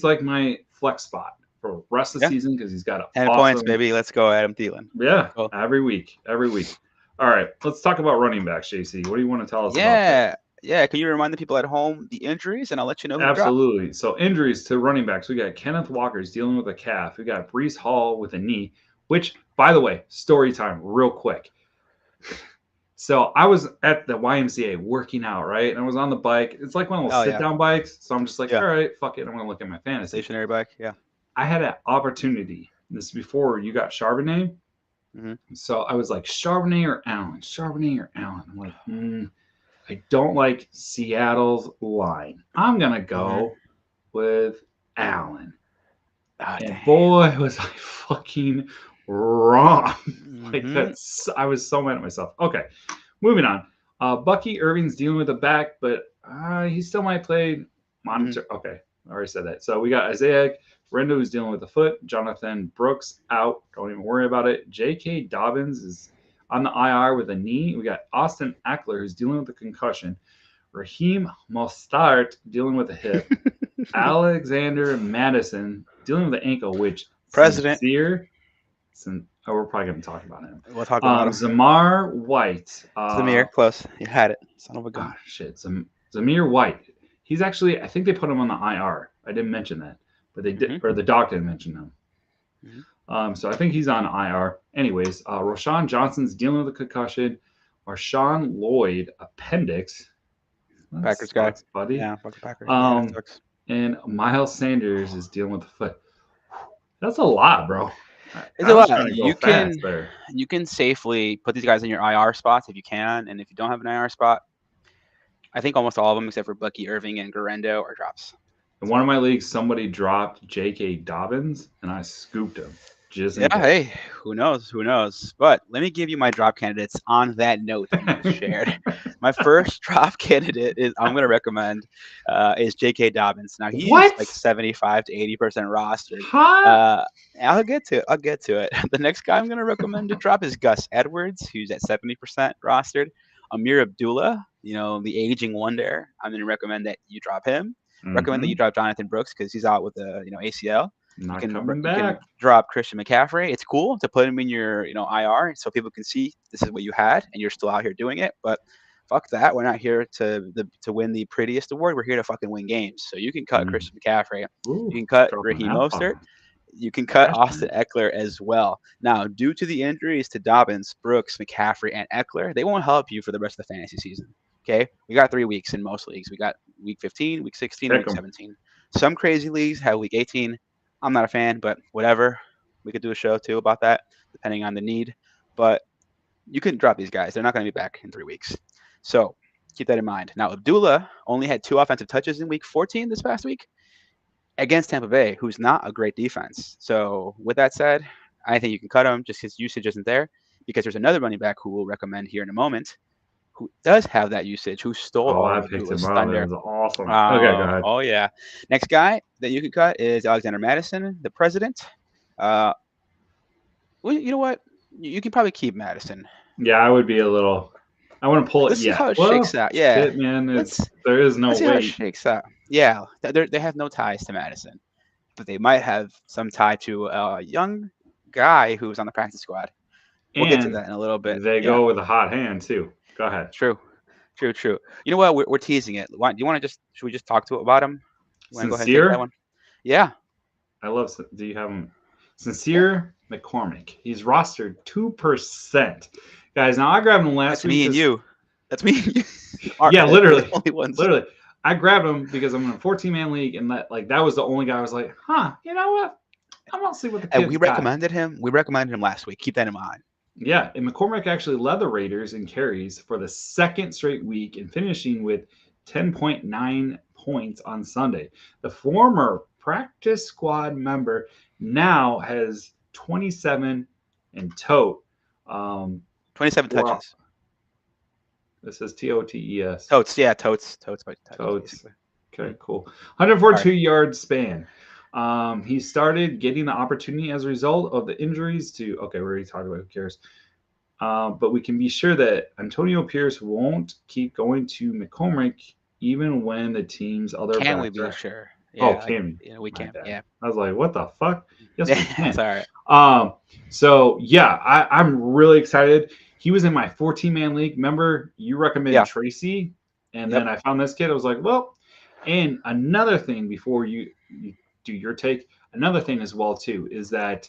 like my flex spot for the rest of the Yeah, season because he's got an 10 points, awesome, baby. Let's go, Adam Thielen. yeah, Go. every week, every week. All right, let's talk about running backs, JC. What do you want to tell us about that? Yeah, yeah. Can you remind the people at home the injuries, and I'll let you know who to drop. Absolutely. So injuries to running backs. We got Kenneth Walker's dealing with a calf. We got Brees Hall with a knee, which, by the way, story time, real quick. So I was at the YMCA working out, right? And I was on the bike. It's like one of those Oh sit yeah, down bikes. So I'm just like, yeah. all right, fuck it. I'm gonna look at my fantasy. Stationary bike. Yeah. I had an opportunity. This is before you got Charbonnet. Hmm. So I was like, Charbonnet or Allen? Charbonnet or Allen? I'm like, I don't like Seattle's line. I'm gonna Hmm. go with Allen. Oh And damn. boy, was I fucking wrong. Like, Hmm. I was so mad at myself. Okay, moving on. Bucky Irving's dealing with a back, but he still might play Hmm. monitor. Okay, I already said that. So we got Isaiah Rendo, who's dealing with a foot. Jonathan Brooks out. Don't even worry about it. J.K. Dobbins is on the IR with a knee. We got Austin Eckler, who's dealing with a concussion. Raheem Mostart dealing with a hip. Alexander Madison dealing with the ankle, which President. we're probably going to talk about him. We'll talk about him. Zamar White. Samir, close. You had it. Son of a Oh, gun. shit. Zamir White. He's actually, I think they put him on the IR. I didn't mention that, but they did, Hmm. or the doc didn't mention him. Hmm. So I think he's on IR. Anyways, Roshan Johnson's dealing with a concussion. Marshawn Lloyd, appendix. That Packers guy. sucks, buddy. Yeah, fucking Packers. Yeah, that Um, sucks. and Miles Sanders is dealing with the foot. That's a lot, bro. It's I a was lot. trying to go fast there. You can safely put these guys in your IR spots if you can, and if you don't have an IR spot, I think almost all of them except for Bucky Irving and Garendo are drops. In one of my leagues, somebody dropped J.K. Dobbins, and I scooped him just Yeah, in case. hey, who knows? Who knows? But let me give you my drop candidates on that note that you just shared. My first drop candidate is I'm going to recommend is J.K. Dobbins. Now he's What? like 75 to 80% rostered. Huh? Uh, I'll get to it. I'll get to it. The next guy I'm going to recommend to drop is Gus Edwards, who's at 70% rostered. Amir Abdullah, the aging wonder. I'm going to recommend that you drop him. Recommend that you Mm-hmm. drop Jonathan Brooks because he's out with the ACL. You Not can coming you can back. drop Christian McCaffrey. It's cool to put him in your IR so people can see this is what you had and you're still out here doing it. But fuck that. We're not here to win the prettiest award. We're here to fucking win games. So you can cut Mm. Christian McCaffrey. Ooh, You can cut dropping Raheem that Mostert. bomb. You can cut Passion. Austin Eckler as well. Now, due to the injuries to Dobbins, Brooks, McCaffrey, and Eckler, they won't help you for the rest of the fantasy season. Okay, we got 3 weeks in most leagues. We got week 15, week 16, and Pick week them. 17. Some crazy leagues have week 18. I'm not a fan, but whatever. We could do a show too about that, depending on the need. But you couldn't drop these guys. They're not going to be back in 3 weeks. So keep that in mind. Now, Abdullah only had 2 offensive touches in week 14 this past week against Tampa Bay, who's not a great defense. So with that said, I think you can cut him just his usage isn't there because there's another running back who we'll recommend here in a moment who does have that usage, who stole Oh, all I of picked him Abdullah's up. It thunder. was awesome. Okay, go Oh, ahead. oh yeah. Next guy that you could cut is Alexander Madison, the president. Uh, well, you know what? You can probably keep Madison. Yeah, I would be a little. I want to pull it. Let's see Yeah. how it Well, shakes out. Yeah, shit, man. let's There is no let's see how it weight. shakes out. Yeah, they have no ties to Madison, but they might have some tie to a young guy who's on the practice squad. We'll get to And that in a little bit. they Yeah, go with a hot hand too. Go ahead. true, true. You know what? We're teasing it. Do you want to just should we just talk to about him? You want to go ahead and take that Sincere. one? Yeah, I love. Do you have him? yeah. Sincere McCormick. He's rostered 2%. Guys, now I grabbed him last That's week. me and you. That's me and you. Yeah, We're the literally. only ones. Literally. I grabbed him because I'm in a 14-man league, and that was the only guy I was like, you know what? I'm gonna see what the And kid's got. we recommended him last week. Keep that in mind. Yeah, and McCormick actually led the Raiders in carries for the second straight week and finishing with 10.9 points on Sunday. The former practice squad member now has 27 and tote. 27 Wow. touches. This is TOTES. Totes, yeah, totes by touches, Totes. basically. Okay, cool. 142-yard span. He started getting the opportunity as a result of the injuries to. Okay, we already talked about. Who cares? But we can be sure that Antonio Pierce won't keep going to McCormick even when the team's other Can we backs be are. sure? Oh, Yeah, can we? yeah, we My can. bad. Yeah. I was like, what the fuck? Yes, we can. That's all right. So yeah, I'm really excited. He was in my 14-man league. Remember, you recommended Yeah. Tracy, and Yep. then I found this kid. I was like, well, and another thing before you do your take, another thing as well too is that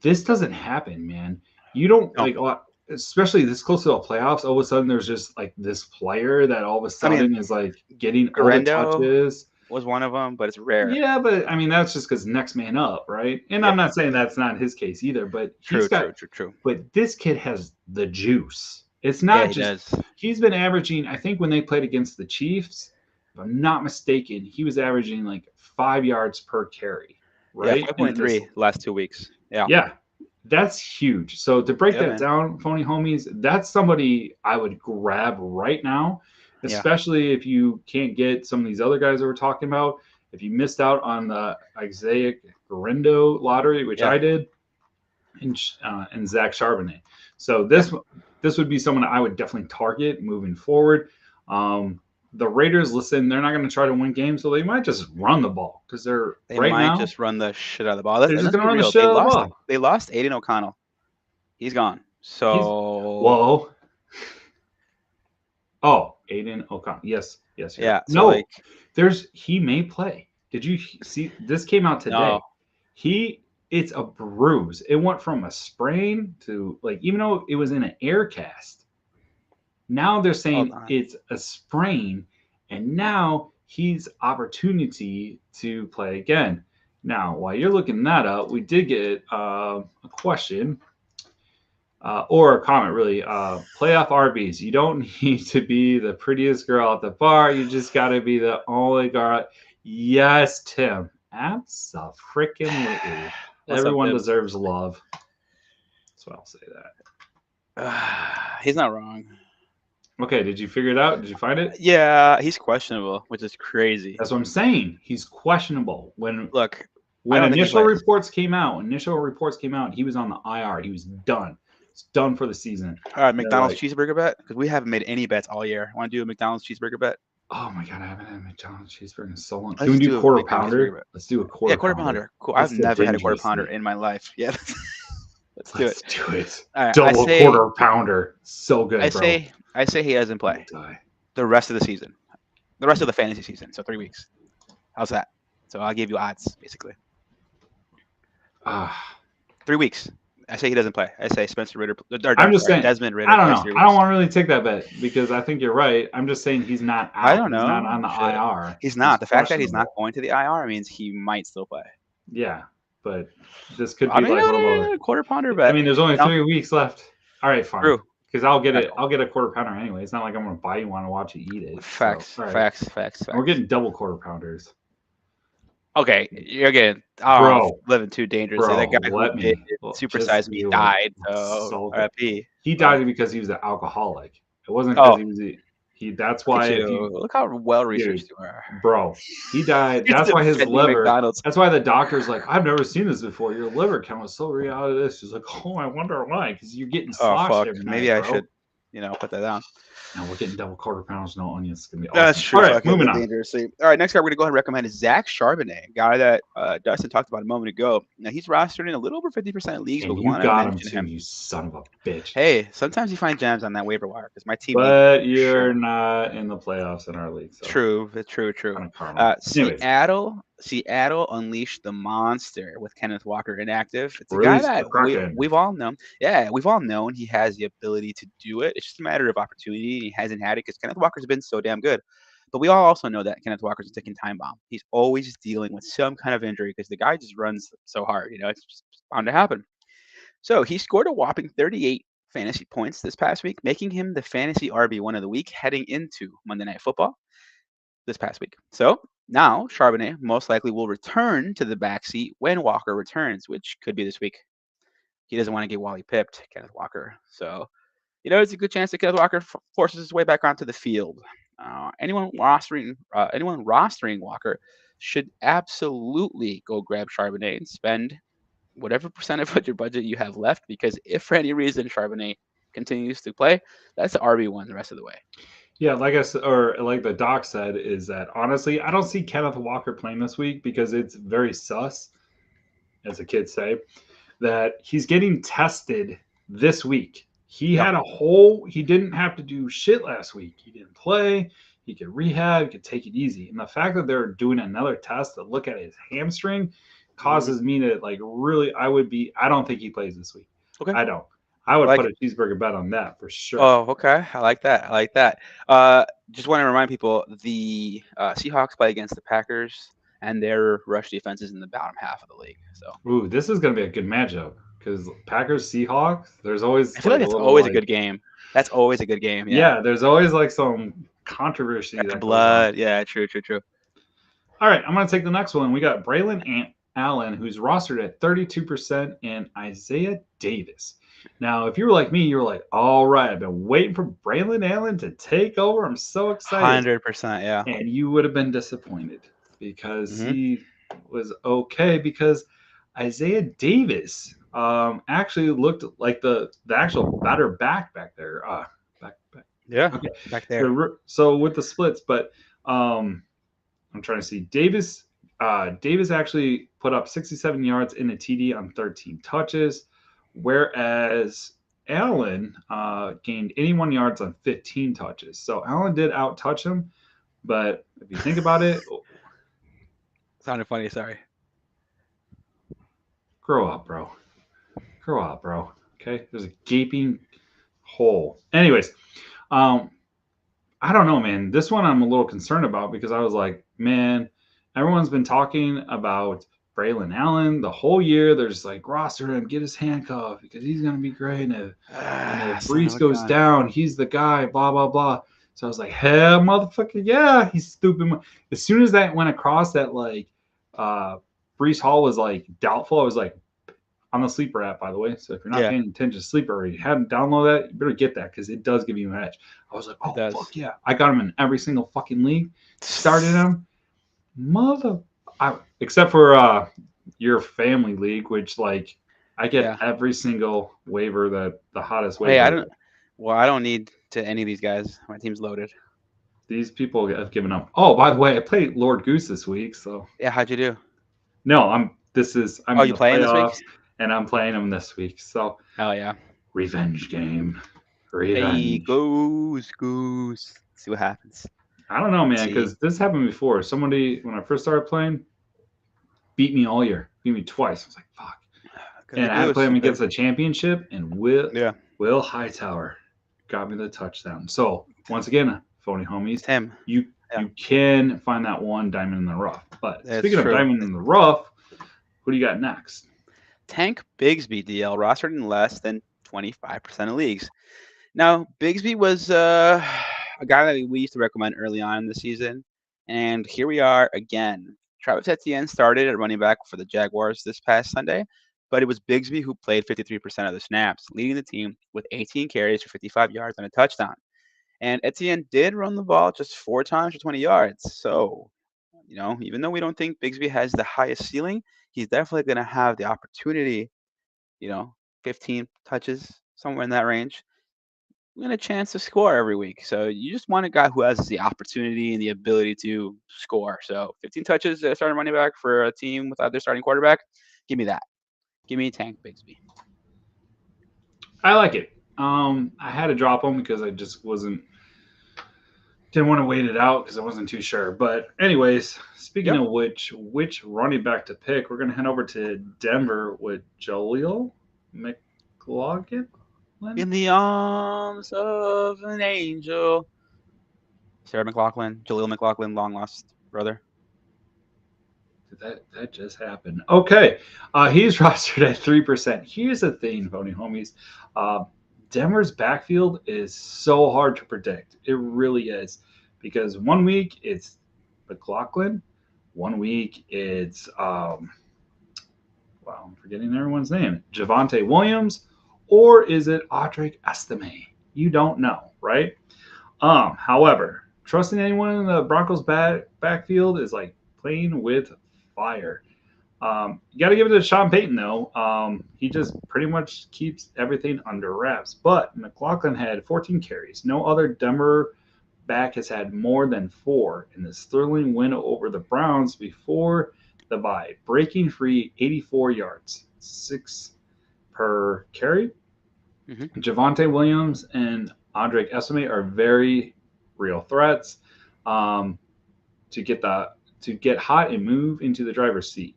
this doesn't happen, man. You don't No. especially this close to the playoffs. All of a sudden, there's just like this player that all of a sudden is like getting all the Garendo touches. was one of them, but it's rare. Yeah, but I mean that's just because next man up, right? And I'm Yep. not saying that's not his case either, but he's True. got. But this kid has the juice. It's Yeah, not he just does. he's been averaging. I think when they played against the Chiefs, if I'm not mistaken, he was averaging like 5 yards per carry, Yeah, right? And then 5.3 last 2 weeks. Yeah. yeah, that's huge. So to break Yeah, that man. down, phony homies, that's somebody I would grab right now, Yeah. especially if you can't get some of these other guys that we're talking about. If you missed out on the Isaiah Garendo lottery, which Yeah. I did, and Zach Charbonnet. So this would be someone I would definitely target moving forward. The Raiders, listen, they're not going to try to win games, so they might just run the ball because They right might now just run the shit out of the ball. they're just Let's going to be run the real. shit out of the ball. They lost Aiden O'Connell. He's gone. He's So whoa. Oh, Aiden O'Connell. Yes. yeah. So No, like he may play. Did you see this came out today? no. It's a bruise. It went from a sprain to like even though it was in an air cast. Now they're saying Hold on. it's a sprain, and now he's opportunity to play again. Now, while you're looking that up, we did get a question or a comment, really. Playoff RBs. You don't need to be the prettiest girl at the bar. You just got to be the only girl. Yes, Tim. Abso-freaking-lutely. Everyone deserves love. So I'll say that. He's not wrong. Okay, did you figure it out? Did you find it? Yeah, he's questionable, which is crazy. That's what I'm saying. He's questionable. When initial reports came out, he was on the IR. He was done. It's done for the season. All right, McDonald's cheeseburger bet because we haven't made any bets all year. Want to do a McDonald's cheeseburger bet? Oh my god, I haven't had a McDonald's cheeseburger in so long. Can we do quarter pounder? Let's do a quarter. Yeah, quarter pounder. Cool. I've never had a quarter pounder in my life. Yeah, let's do it. All right, double quarter pounder. So good. I say he doesn't play the rest of the season, the rest of the fantasy season. So 3 weeks. How's that? So I'll give you odds basically. 3 weeks. I say he doesn't play. I say Spencer Ritter. I'm just saying Desmond Ritter. I don't know. I don't want to really take that bet because I think you're right. I'm just saying he's not out. I don't know. He's not on the IR. He's not. The fact that he's not going to the IR means he might still play. Yeah, but this could be like one of those quarter pounder bet. I mean, there's only 3 weeks left. All right, fine. True. Because I'll get it. I'll get a quarter pounder anyway. It's not like I'm going to buy you one and watch you eat it. Facts. So, right. We're getting double quarter pounders. Okay, you're getting living too dangerous. Bro, that guy who did supersize me died. So RIP. He died because he was an alcoholic. It wasn't because he was that's why look how well researched you are. Bro, he died. That's why his liver. That's why the doctor's like, I've never seen this before. Your liver count was so out of this. He's like, oh, I wonder why. Because you're getting sloshed every night. put that down. Now we're getting double quarter pounders, no onions. It's gonna be That's awesome. All true. right, Fucking moving live on. dangerously. All right, next guy we're gonna go ahead and recommend is Zach Charbonnet, a guy that Dustin talked about a moment ago. Now he's rostered in a little over 50% of leagues, but And we you want to got him mention too, him. you son of a bitch. Hey, sometimes you find gems on that waiver wire because my team needs them But for sure. you're not in the playoffs in our league, so True, true, true. kind of karma. Anyways, Seattle unleashed the monster with Kenneth Walker inactive. It's a guy release the that Kraken. we've all known. Yeah, we've all known he has the ability to do it. It's just a matter of opportunity. He hasn't had it because Kenneth Walker's been so damn good. But we all also know that Kenneth Walker's a ticking time bomb. He's always dealing with some kind of injury because the guy just runs so hard. It's just bound to happen. So he scored a whopping 38 fantasy points this past week, making him the fantasy RB1 of the week heading into Monday Night Football this past week. So now Charbonnet most likely will return to the backseat when Walker returns, which could be this week. He doesn't want to get Wally pipped, Kenneth Walker. So, it's a good chance that Kenneth Walker forces his way back onto the field. Anyone rostering Walker should absolutely go grab Charbonnet and spend whatever percent of your budget you have left, because if for any reason Charbonnet continues to play, that's the RB1 the rest of the way. Yeah, like I said, or like the doc said, is that honestly, I don't see Kenneth Walker playing this week because it's very sus, as the kids say, that he's getting tested this week. Yep. He didn't have to do shit last week. He didn't play. He could rehab, he could take it easy. And the fact that they're doing another test to look at his hamstring Hmm. causes me to like really, I don't think he plays this week. Okay. I don't. I I would like put it. a cheeseburger bet on that for sure. Oh, okay. I like that. I like that. Just want to remind people the Seahawks play against the Packers, and their rush defense is in the bottom half of the league. So Ooh, this is going to be a good matchup because Packers Seahawks, there's always I feel like like a that's little always a like, good game. That's always a good game. Yeah. yeah, there's always like some controversy Bad that goes on. blood. Yeah. True. True. True. All right, I'm going to take the next one. We got Braylon Allen, who's rostered at 32%, and Isaiah Davis. Now, if you were like me, you were like, all right, I've been waiting for Braylon Allen to take over. I'm so excited. 100%. Yeah. And you would have been disappointed because Hmm. he was okay because Isaiah Davis actually looked like the actual better back there. Back. Yeah. Okay. Back there. So with the splits, but um, I'm trying to see. Davis actually put up 67 yards in a TD on 13 touches, whereas Allen gained 81 yards on 15 touches. So Allen did out touch him, but if you think about it, Sounded funny. Sorry. grow up, bro. Grow up, bro. Okay, there's a gaping hole. Anyways, um, I don't know, man. This one I'm a little concerned about because I was like, man, everyone's been talking about Braylon Allen the whole year. They're just like roster him, get his handcuff because he's gonna be great. And if Son of Brees a goes gun. down, he's the guy. Blah blah blah. So I was like, hell, motherfucker, yeah, he's stupid. As soon as that went across that like uh Brees Hall was like doubtful, I was like, on the sleeper app, by the way. So if you're not Yeah. paying attention to sleeper or you haven't downloaded that, you better get that because it does give you an edge. I was like, It oh fuck does. yeah, I got him in every single fucking league. Started him, mother. Except for your family league, which like I get Yeah. every single waiver that the hottest Hey, I waiver. don't. Well, I don't need to any of these guys. My team's loaded. These people have given up. Oh, by the way, I played Lord Goose this week, so Yeah. How'd you do? no, I'm Oh, in you the playing this week? playoffs and I'm playing them this week. So Oh yeah. revenge game, Hey, revenge. goose, goose. See what happens. I don't know, Let's man, see. because this happened before. Somebody, when I first started playing, beat me all year, beat me twice. I was like, fuck. Because the And I had to play goose, him you could. against a championship, and Yeah. Will Hightower got me the touchdown. So once again, phony homies, It's him. you Yeah. you can find that one diamond in the rough. But That's speaking of true. diamond in the rough, who do you got next? Tank Bigsby DL rostered in less than 25% of leagues. Now, Bigsby was a guy that we used to recommend early on in the season, and here we are again. Travis Etienne started at running back for the Jaguars this past Sunday, but it was Bigsby who played 53% of the snaps, leading the team with 18 carries for 55 yards and a touchdown. And Etienne did run the ball just 4 times for 20 yards. So, even though we don't think Bigsby has the highest ceiling, he's definitely going to have the opportunity, you know, 15 touches, somewhere in that range. win a chance to score every week. So you just want a guy who has the opportunity and the ability to score. So 15 touches as starting running back for a team without their starting quarterback. Give me that. Give me Tank Bigsby. I like it. I had to drop him because I just wasn't didn't want to wait it out because I wasn't too sure. But anyways, speaking Yep. of which running back to pick, we're gonna head over to Denver with Jaleel McLaughlin. In the arms of an angel. Sarah McLaughlin, Jaleel McLaughlin, long lost brother. Did that just happen? Okay, he's rostered at 3%. Here's the thing, Pony Homies. Uh, Denver's backfield is so hard to predict. It really is, because one week it's McLaughlin, one week it's wow, I'm forgetting everyone's name. Javonte Williams, or is it Audric Estime? You don't know, right? However, trusting anyone in the Broncos backfield is like playing with fire. You got to give it to Sean Payton, though. He just pretty much keeps everything under wraps. But McLaughlin had 14 carries. No other Denver back has had more than 4 in this thrilling win over the Browns before the bye, breaking free 84 yards, 6 per carry. Mm-hmm. Javonte Williams and Audric Estime are very real threats um, to get hot and move into the driver's seat.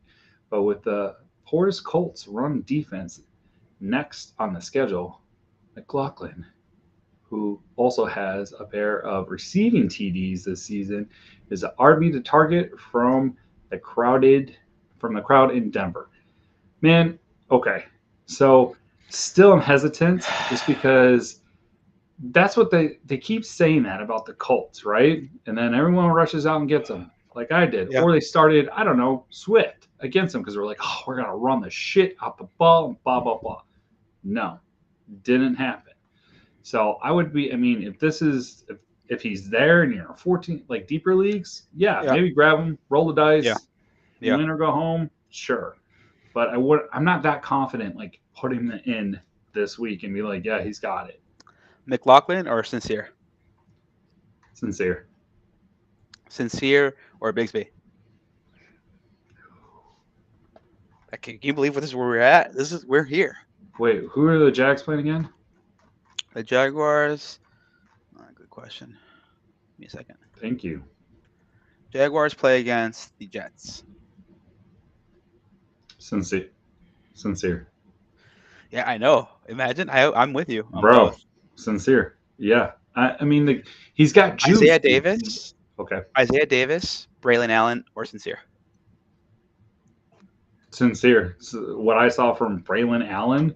But with the poorest Colts run defense next on the schedule, McLaughlin, who also has a pair of receiving TDs this season, is an RB to target from the crowd in Denver. Man, okay. So still I'm hesitant just because that's what they keep saying that about the Colts, right? And then everyone rushes out and gets them, like I did. Yeah. Or they started, I don't know, Swift against them because we're like, oh, we're gonna run the shit out the ball and blah blah blah. No, didn't happen. So I would be, I mean, if he's there and you're in 14 like deeper leagues, yeah, Yeah. maybe grab him, roll the Yeah. dice, Yeah. win or go home, sure. But I'm not that confident like putting him in this week and be like, yeah, he's got it. McLaughlin or Sincere? Sincere. Sincere or Bigsby? Can you believe this is where we're at? We're here. Wait, who are the Jags playing again? The Jaguars. Good question. Give me a second. Thank you. Jaguars play against the Jets. Sincere. Sincere. Yeah, I know. Imagine. I'm with you on Bro, both. sincere. Yeah. I mean, he's got juice. Isaiah Davis. Okay. Isaiah Davis, Braylon Allen, or Sincere? Sincere. So what I saw from Braylon Allen,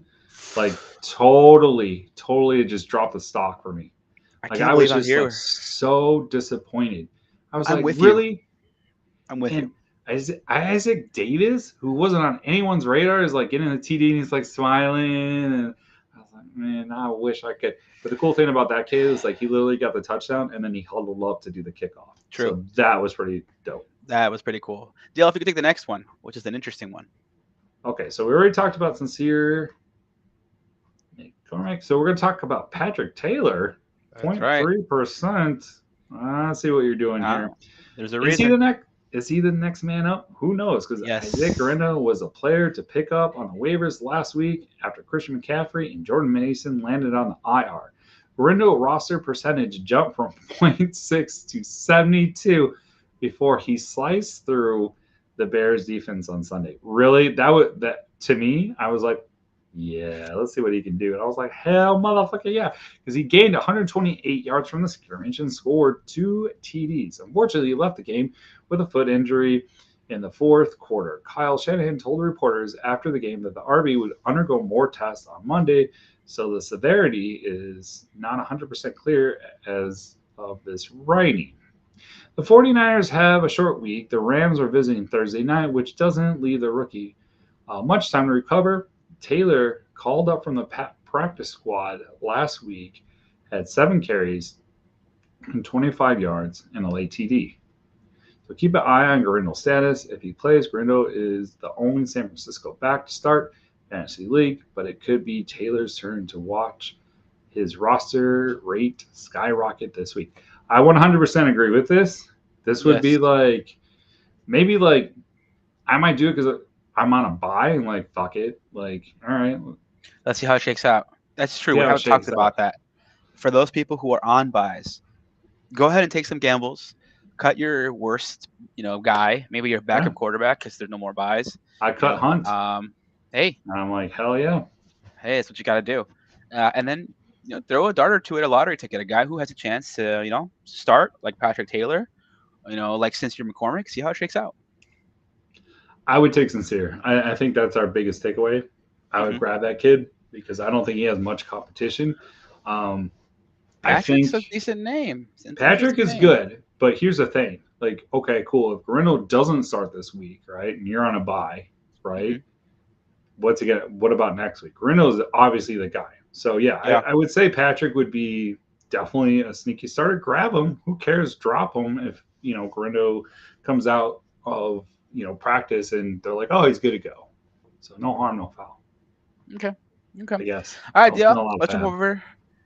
like totally just dropped the stock for me. I Like can't I was believe I'm just like here. so disappointed. I was I'm like, with you. really? I'm with And you. Isaac Davis, who wasn't on anyone's radar, is like getting the TD and he's like smiling. And I was like, man, I wish I could. But the cool thing about that kid is like he literally got the touchdown and then he huddled up to do the kickoff. True. So that was pretty dope. That was pretty cool. Dale, if you could take the next one, which is an interesting one. Okay, so we already talked about Sincere McCormick. So we're going to talk about Patrick Taylor, That's right. 0.3%. I see what you're doing here. There's a Is he reason. the next man up? Who knows? Because Yes. Isaac Garenda was a player to pick up on the waivers last week after Christian McCaffrey and Jordan Mason landed on the IR. Garenda roster percentage jumped from 0.6 to 72 before he sliced through the Bears defense on Sunday. Really, that to me, I was like, yeah, let's see what he can do. And I was like, hell, motherfucker, yeah. Because he gained 128 yards from the scrimmage and scored 2 TDs. Unfortunately, he left the game with a foot injury in the fourth quarter. Kyle Shanahan told reporters after the game that the RB would undergo more tests on Monday, so the severity is not 100% clear as of this writing. The 49ers have a short week. The Rams are visiting Thursday night, which doesn't leave the rookie much time to recover. Taylor, called up from the practice squad last week, had 7 carries and 25 yards and a late TD. So keep an eye on Garindo's status. If he plays, Garindo is the only San Francisco back to start Fantasy League, but it could be Taylor's turn to watch his roster rate skyrocket this week. I 100% agree with this. This would be Yes. like maybe like I might do it because I'm on a buy and like fuck it, like all right, Let's see how it shakes out. That's true. see We how it haven't talked shakes out. about that. For those people who are on buys, go ahead and take some gambles. Cut your worst, guy, maybe your Yeah, backup quarterback because there's no more buys. I You cut know, Hunt, hey, and I'm like hell yeah. hey, that's what you got to do. And then throw a dart or two at a lottery ticket. A guy who has a chance to start like Patrick Taylor. Like Sincere McCormick. See how it shakes out. I would take Sincere. I think that's our biggest takeaway. I would Hmm. grab that kid because I don't think he has much competition. Um, I Patrick's think a decent name. It's an Patrick interesting is name. good, but here's the thing. Like, okay, cool. If Garino doesn't start this week, right, and you're on a bye, right? Hmm. What's again? What about next week? Garino is obviously the guy. So yeah, Yeah. I would say Patrick would be definitely a sneaky starter. Grab him. Who cares? Drop him if Garino comes out of practice and they're like, oh, he's good to go. So no harm, no foul. Okay. Okay. I guess All right, I'll spend Dale. a lot of Let's jump fab. over.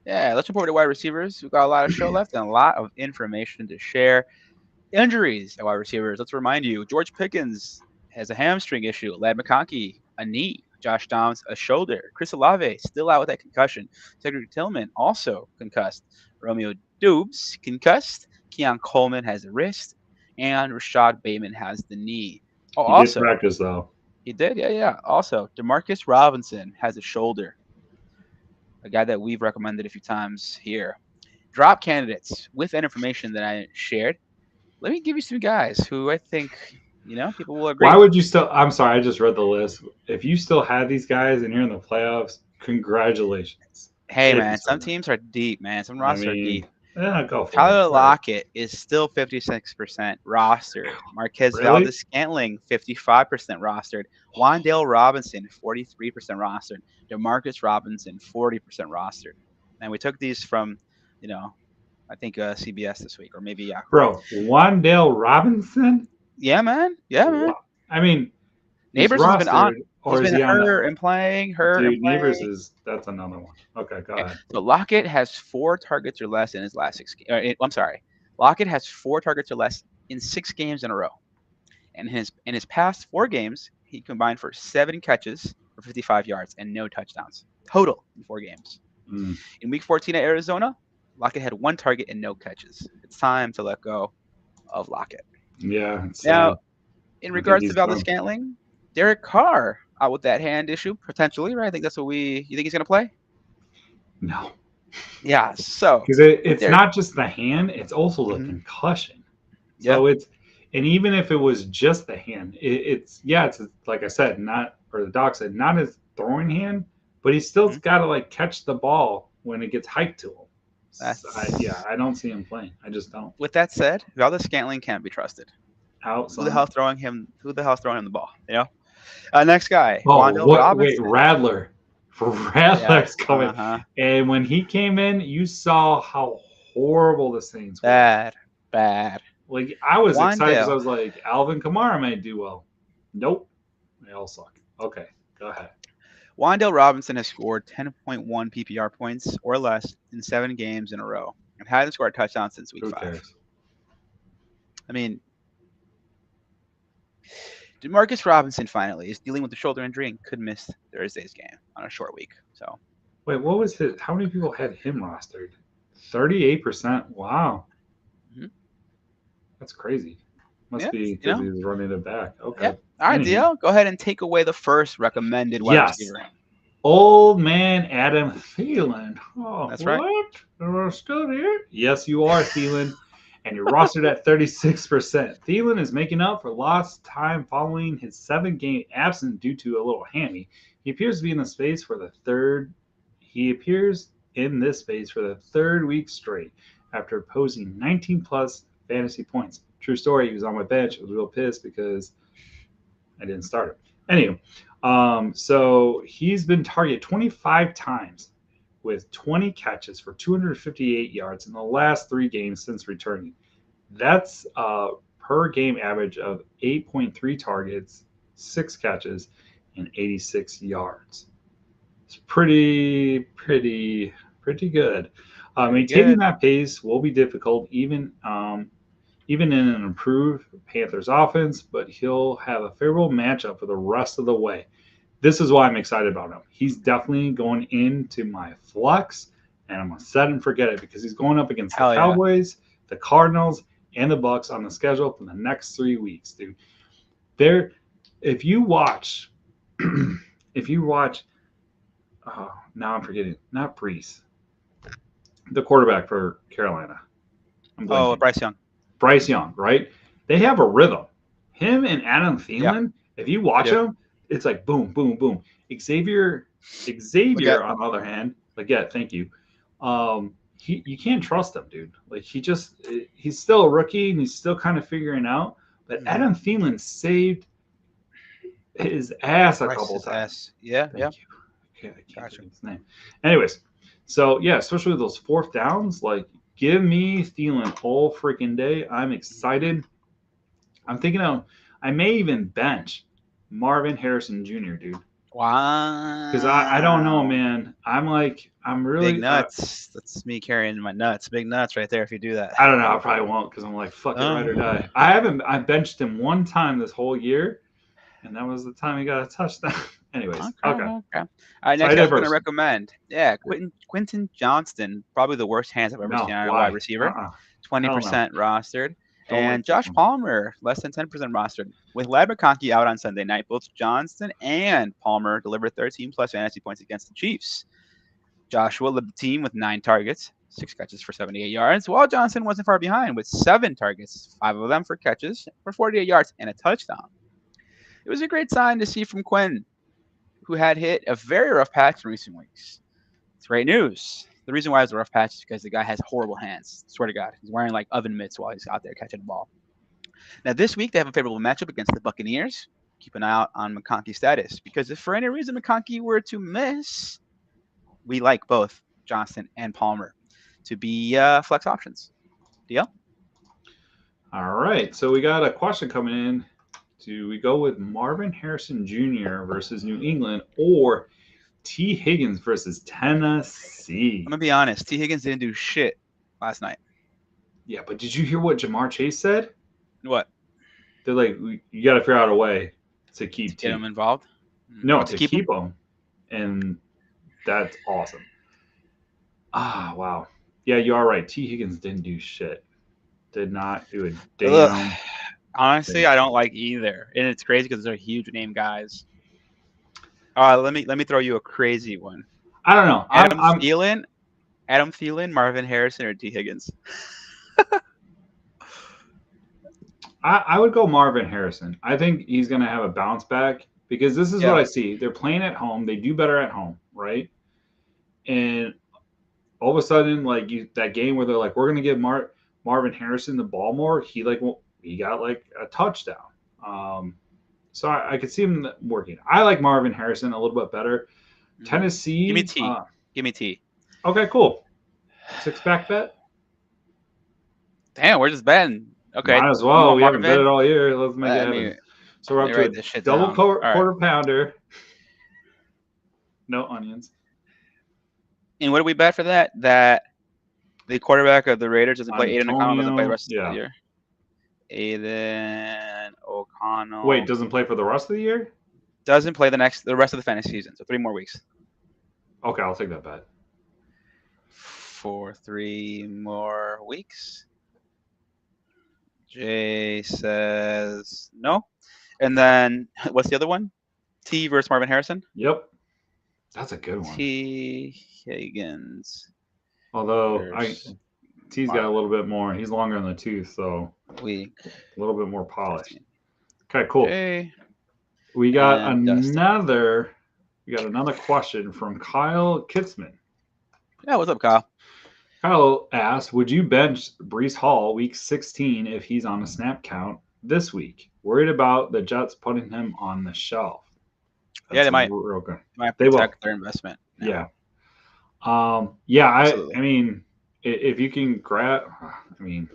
Yeah, let's jump over to wide receivers. We've got a lot of show left and a lot of information to share. Injuries at wide receivers. Let's remind you: George Pickens has a hamstring issue. Lad McConkey a knee. Josh Downs a shoulder. Chris Olave still out with that concussion. Cedric Tillman also concussed. Romeo Dubes concussed. Keon Coleman has a wrist, and Rashad Bateman has the knee. Oh, He did also practice though. he did, yeah, yeah. Also, Demarcus Robinson has a shoulder, a guy that we've recommended a few times here. Drop candidates with that information that I shared. Let me give you some guys who I think people will Why agree. would you still? I'm sorry, I just read the list. If you still have these guys and you're in the playoffs, congratulations. Hey If you man, still some have, teams are deep, man. Some I rosters are mean, deep. yeah, go for it. Tyler Right? Lockett is still 56% rostered. Marquez Really? Valdez Scantling, 55% rostered. Wandale Robinson, 43% rostered. Demarcus Robinson, 40% rostered. And we took these from, you know, I think CBS this week or maybe Yahoo. Bro, Wandale Robinson? Yeah, man. Yeah, man. Wow. I mean, he's Neighbors has been on. rostered, He's or is been he on the? hurt and playing, hurt and Dude, Neighbors playing. is that's another one. Okay, go Okay. ahead. So Lockett has 4 targets or less in his last 6 games. I'm sorry. Lockett has 4 targets or less in 6 games in a row. And in his past 4 games, he combined for 7 catches for 55 yards and no touchdowns total in 4 games. Mm, In Week 14 at Arizona, Lockett had 1 target and no catches. It's time to let go of Lockett. yeah, it's sad. Now, in I think regards to he's Valdez done. Scantling, Derek Carr out with that hand issue potentially, right? I think that's what you think he's going to play? No, Yeah. So because with it's Derek, not just the hand; it's also the mhm, concussion. yeah, So and even if it was just the hand, it's like I said, not or the doc said, not his throwing hand, but he still mhm, got to like catch the ball when it gets hiked to him. Yeah, that's I don't see him playing. I just don't. with that said, Valdez Scantling can't be trusted. Out, Who the son. hell throwing him? Who the hell throwing him the ball? Next guy, Oh, Wandale what? Wait, Robinson. Rattler. Yeah. Rattler's coming. Uh-huh. And when he came in, you saw how horrible the Saints were. Bad. Bad. Like I was excited because I Wandale. was like, Alvin Kamara may do well. Nope, they all suck. Okay, go ahead. Wandale Robinson has scored 10.1 PPR points or less in 7 games in a row and hasn't scored a touchdown since week Who 5. cares? I mean, Demarcus Robinson finally is dealing with the shoulder injury and could miss Thursday's game on a short week. So, Wait, what was his? How many people had him rostered? 38%. Wow, mhm. that's crazy. Must Yeah, be because he's running it back. yeah. Okay. All right, Anywho, DL, go ahead and take away the first recommended wide yes, receiver. old man Adam Thielen. Oh, That's right. what? We're still here? Yes, you are, Thielen. And you're rostered at 36%. Thielen is making up for lost time following his 7-game absence due to a little hammy. He appears to be in the space for the third. He appears in this space for the third week straight after posing 19 plus fantasy points. True story. He was on my bench. I was real pissed because I didn't start him. Anyway, so he's been targeted 25 times with 20 catches for 258 yards in the last 3 games since returning. That's a per game average of 8.3 targets, 6 catches, and 86 yards. It's pretty pretty good. Pretty Maintaining good. that pace will be difficult, even in an improved Panthers offense, but he'll have a favorable matchup for the rest of the way. This is why I'm excited about him. He's definitely going into my flex, and I'm going to set and forget it because he's going up against the Hell yeah. Cowboys, the Cardinals, and the Bucks on the schedule for the next 3 weeks, dude. There, if you watch, if you watch, oh, now I'm forgetting, not Brees, the quarterback for Carolina. I'm Oh, blanking. Bryce Young. Bryce Young, right? They have a rhythm. Him and Adam Yeah, Thielen, if you they watch do. them, it's like boom, boom, boom. Look at Xavier, on the other hand, like yeah, thank you. You can't trust him, dude. Like he's still a rookie and he's still kind of figuring out. But mhm. Adam Thielen saved his ass a couple Bryce's times. ass. Yeah, yeah. Thank you. Okay, I can't Gotcha. think of his name. Anyways, so yeah, especially with those fourth downs, like give me Thielen all freaking day. I'm excited. I'm thinking I may even bench Marvin Harrison Jr., dude. Because I don't know, Wow. man. I'm Big really nuts. That's me carrying my nuts. Big nuts right there if you do that. I don't know. I probably won't because I'm like fuck it, ride or Oh. die. I benched him one time this whole year, and that was the time he got a touchdown. Anyways, Okay, okay. okay. All right, So next I guy's going to diverse. recommend. Yeah, Quentin Johnston, probably the worst hands I've ever seen No, on a wide why? receiver. Hell no. 20% rostered. Don't And like this Josh one. Palmer, less than 10% rostered. With Lad McConkey out on Sunday night, both Johnston and Palmer delivered 13 plus fantasy points against the Chiefs. Joshua led the team with 9 targets, 6 catches for 78 yards, while Johnson wasn't far behind with 7 targets, 5 of them for catches for 48 yards and a touchdown. It was a great sign to see from Quinn, who had hit a very rough patch in recent weeks. It's great news. The reason why it's a rough patch is because the guy has horrible hands. Swear to God, he's wearing like oven mitts while he's out there catching the ball. Now this week they have a favorable matchup against the Buccaneers. Keep an eye out on McConkey's status because if for any reason McConkey were to miss, we like both Johnston and Palmer to be flex options. Deal? All right. So we got a question coming in. Do we go with Marvin Harrison Jr. versus New England or T. Higgins versus I'm Tennessee? gonna be honest. T. Higgins didn't do shit last night. Yeah, but did you hear what Jamar Chase said? What? They're like, you got to figure out a way to To keep get him T. involved? No, Oh, to to keep him? keep him, and that's awesome. Ah, wow. Yeah, you are right. T. Higgins didn't do shit. Did not do a Ugh. damn Honestly, thing. I don't like either, and it's crazy because they're huge name guys. Let me throw you a crazy one. I don't know. Adam Thielen, Marvin Harrison, or T Higgins. I would go Marvin Harrison. I think he's going to have a bounce back because this is what Yeah, I see. They're playing at home. They do better at home, right? And all of a sudden, like that game where they're like, we're going to give Marvin Harrison the ball more. He got like a touchdown. Um, so I could see him working. I like Marvin Harrison a little bit better. mm-hmm. Give me Tennessee. T. Give me T. Okay, cool. 6-pack bet. Damn, we're just betting. Okay, Might as you well. want We haven't bet it Marvin? all year. Let's make it Let happen. me So we're let up me to write a this shit double down. All right. quarter pounder. No onions. And what do we bet for that? That the quarterback of the Raiders doesn't play. Aiden O'Connell doesn't play the Antonio. rest of the Yeah. year. Aiden Wait, O'Connell doesn't play for the rest of the year? doesn't play the rest of the fantasy season. So 3 more weeks. Okay, I'll take that bet. For 3 more weeks. Jay says no. And then what's the other one? T versus Marvin Harrison. Yep. That's a good one. T Higgins Although versus T's got a Marvin. little bit more. He's longer in the tooth, so Week a little bit more polished. 15. Okay, cool. Jay We got and Dustin. another question from Kyle Kitzman. Yeah, what's up, Kyle? Kyle asked, would you bench Brees Hall week 16 if he's on a snap count this week? Worried about the Jets putting him on the shelf. Yeah, they might real good. They protect will. their investment. Yeah. Yeah. I mean, if you can grab, I mean,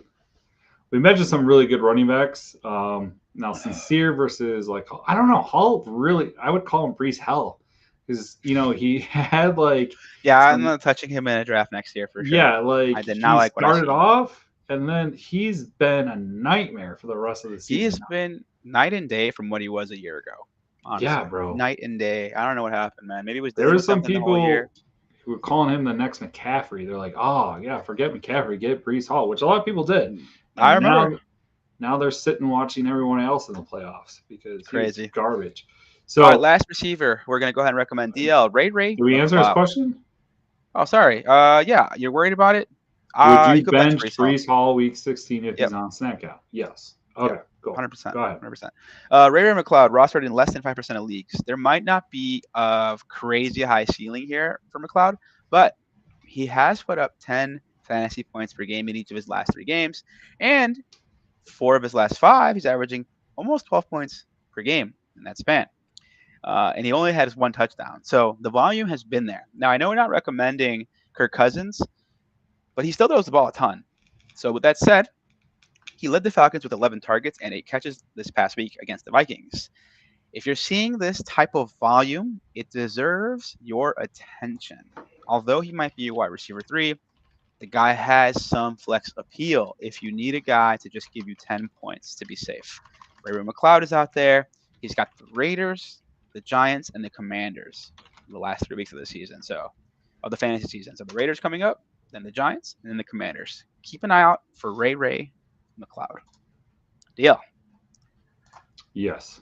we mentioned some really good running backs. Now, Sincere versus, like, I don't know, Hall really, I would call him Brees Hell because he had like Yeah, I'm some not touching him in a draft next year for sure. yeah, like I did not he like what I started seen. off and then he's been a nightmare for the rest of the He season has now. been night and day from what he was a year ago. Yeah, Honestly, bro. night and day. I don't know what happened, man. Maybe he was There dealing were with some something the whole year. people who were calling him the next McCaffrey. They're like, "Oh yeah, forget McCaffrey, get Brees Hall," which a lot of people did. I And remember. now they're sitting watching everyone else in the playoffs because he was Crazy. garbage. All right, So, last receiver. We're gonna go ahead and recommend DL Ray do we answer his McLeod. question? Oh, sorry. Yeah, you're worried about it. Would you You could bench bench Brees Hall. Brees Hall week 16 if Yep. he's on snap count? Yes. Yep. Okay, go. 100%. Go ahead. 100%. Ray McLeod rostered in less than 5% of leagues. There might not be a crazy high ceiling here for McLeod, but he has put up 10 fantasy points per game in each of his last 3 games, and 4 of his last 5, he's averaging almost 12 points per game in that span. And he only has 1 touchdown. So the volume has been there. Now, I know we're not recommending Kirk Cousins, but he still throws the ball a ton. So with that said, he led the Falcons with 11 targets and 8 catches this past week against the Vikings. If you're seeing this type of volume, it deserves your attention. Although he might be a wide receiver 3, the guy has some flex appeal if you need a guy to just give you 10 points to be safe. Ray McLeod is out there. He's got the Raiders, the Giants, and the Commanders in the last 3 weeks of the season. So, of the fantasy season. So the Raiders coming up, then the Giants, and then the Commanders. Keep an eye out for Ray McLeod. Deal. Yes.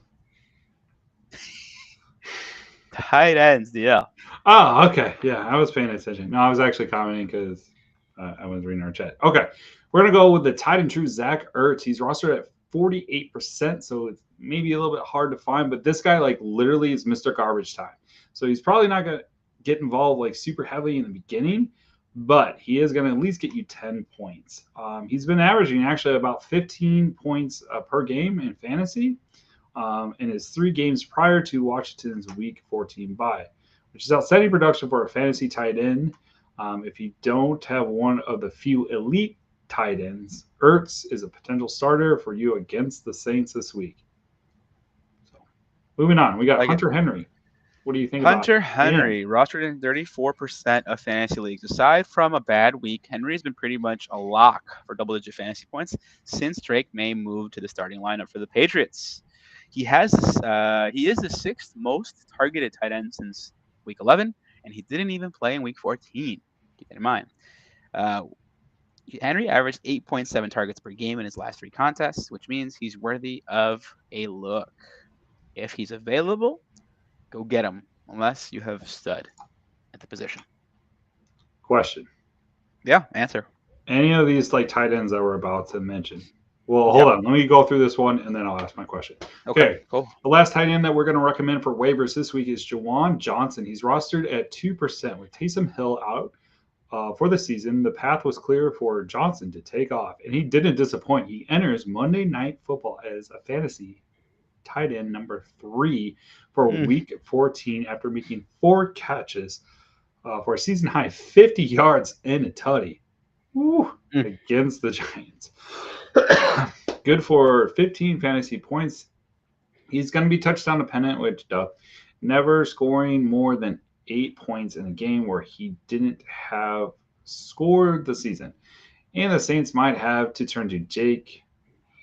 Tight ends, deal. Oh, okay. Yeah, I was paying attention. No, I was actually commenting because I was reading our chat. Okay, we're gonna go with the tight and true Zach Ertz. He's rostered at 48%, so it's maybe a little bit hard to find. But this guy, like, literally is Mr. Garbage Time. So he's probably not gonna get involved like super heavily in the beginning, but he is gonna at least get you 10 points. He's been averaging actually about 15 points per game in fantasy. In his 3 games prior to Washington's Week 14 bye, which is outstanding production for a fantasy tight end. If you don't have one of the few elite tight ends, Ertz is a potential starter for you against the Saints this week. So, moving on, we I got like it. Hunter Henry. What do you think about Hunter him? Henry, rostered in 34% of fantasy leagues. Aside from a bad week, Henry's been pretty much a lock for double-digit fantasy points since Drake May moved to the starting lineup for the Patriots. He is the 6th most targeted tight end since week 11, and he didn't even play in week 14. Keep that in mind. Uh, Henry averaged 8.7 targets per game in his last 3 contests, which means he's worthy of a look. If he's available, go get him, unless you have stud at the position. Question. Yeah, answer. Any of these like tight ends that we're about to mention? Well, hold Yep. on. Let me go through this one and then I'll ask my question. Okay, Okay. cool. The last tight end that we're going to recommend for waivers this week is Jawan Johnson. He's rostered at 2% with Taysom Hill out for the season. The path was clear for Johnson to take off, and he didn't disappoint. He enters Monday Night Football as a fantasy tight end number 3 for Mm. week 14 after making 4 catches for a season high 50 yards and a tutty. Woo, Mm. against the Giants. Good for 15 fantasy points. He's going to be touchdown dependent, which never scoring more than 8 points in a game where he didn't have scored the season. And the Saints might have to turn to Jake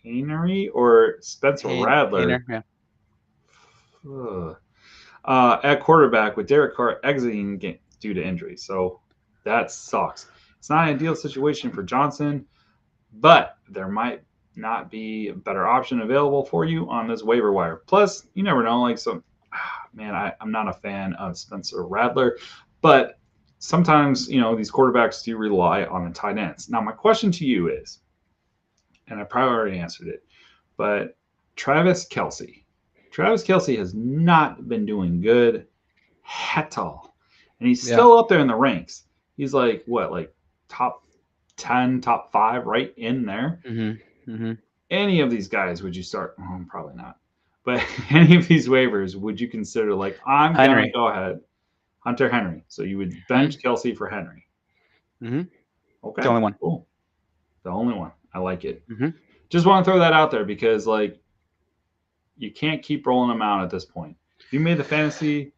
Henry or Spencer Radler Yeah. at quarterback with Derek Carr exiting game due to injury. So that sucks. It's not an ideal situation for Johnson, but there might not be a better option available for you on this waiver wire. Plus, you never know. Like, so, man, I'm not a fan of Spencer Radler, but sometimes, these quarterbacks do rely on the tight ends. Now, my question to you is, and I probably already answered it, but Travis Kelce. Travis Kelce has not been doing good at all. And he's Yeah. still up there in the ranks. He's like, what, like top 10, top 5, right in there. Mm-hmm. Mm-hmm. Any of these guys would you start? Oh, probably not. But any of these waivers, would you consider like, I'm going to Henry. go ahead, Hunter Henry. So you would bench Kelce for Henry. Mm-hmm. The Okay, only one. cool. The only one. I like it. Mm-hmm. Just want to throw that out there because, like, you can't keep rolling them out at this point. If you made the fantasy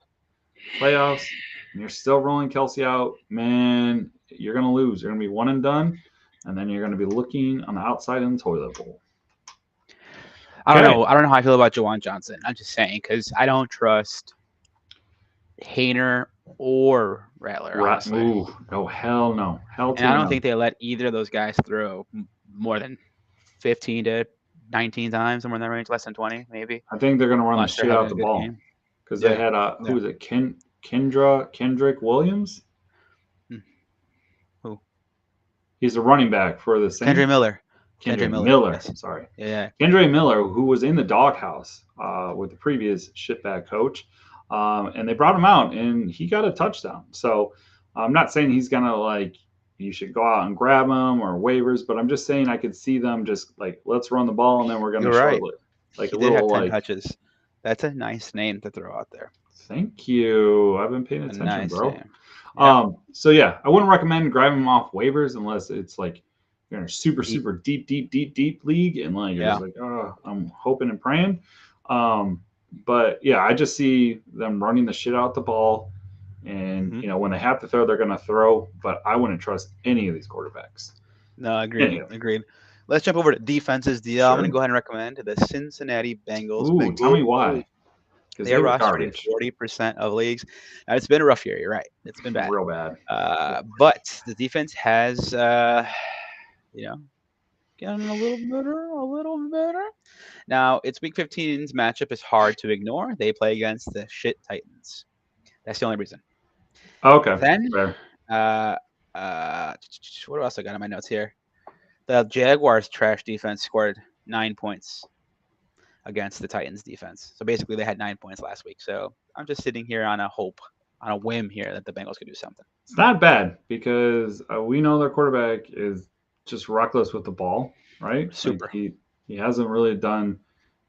playoffs, and you're still rolling Kelsey out, man, you're gonna lose. You're gonna be one and done, and then you're gonna be looking on the outside in the toilet bowl. I don't Okay. know. I don't know how I feel about Jawan Johnson. I'm just saying because I don't trust Hayner or Rattler, Right. honestly. Ooh, no, hell no. Hell And to I the don't no. think they let either of those guys throw more than 15 to 19 times, somewhere in that range, less than 20, maybe, I think they're gonna run the unless they're shit having out a the good ball game. because they Yeah. had who Yeah. was it? Kendrick Williams. Hmm. Who? He's a running back for the Kendra Saints. Miller. Kendra Kendrick Miller. Miller. Yes. Sorry, Yeah. Kendrick Miller, who was in the doghouse with the previous shitbag coach, and they brought him out, and he got a touchdown. So I'm not saying he's gonna like you should go out and grab him or waivers, but I'm just saying I could see them just like let's run the ball and then we're gonna You're right. short it, like a He did have little 10 like touches. That's a nice name to throw out there. thank you. I've been paying A attention, nice bro. name. Yeah. So yeah, I wouldn't recommend grabbing him off waivers unless it's like you're in a super, Deep. super deep league and like you're just Yeah. like, oh, I'm hoping and praying. Um, but yeah, I just see them running the shit out the ball, and Hmm. when they have to throw, they're gonna throw. But I wouldn't trust any of these quarterbacks. No, agreed. Any of them. Agreed. Let's jump over to defenses. I'm going to Sure. go ahead and recommend the Cincinnati Bengals. Ooh, tell me why? Because They they are were rostered in garbage, 40% of leagues. Now, it's been a rough year. You're right. It's been bad. real bad. But the defense has, you know, gotten a little better, a little better. Now, it's Week 15's matchup is hard to ignore. They play against the shit Titans. That's the only reason. Okay, Then, fair. uh, uh, what else I got in my notes here? The Jaguars' trash defense scored 9 points against the Titans' defense. So basically, they had 9 points last week. So I'm just sitting here on a hope, on a whim here that the Bengals could do something. It's not bad because we know their quarterback is just reckless with the ball, right? Like Super. he hasn't really done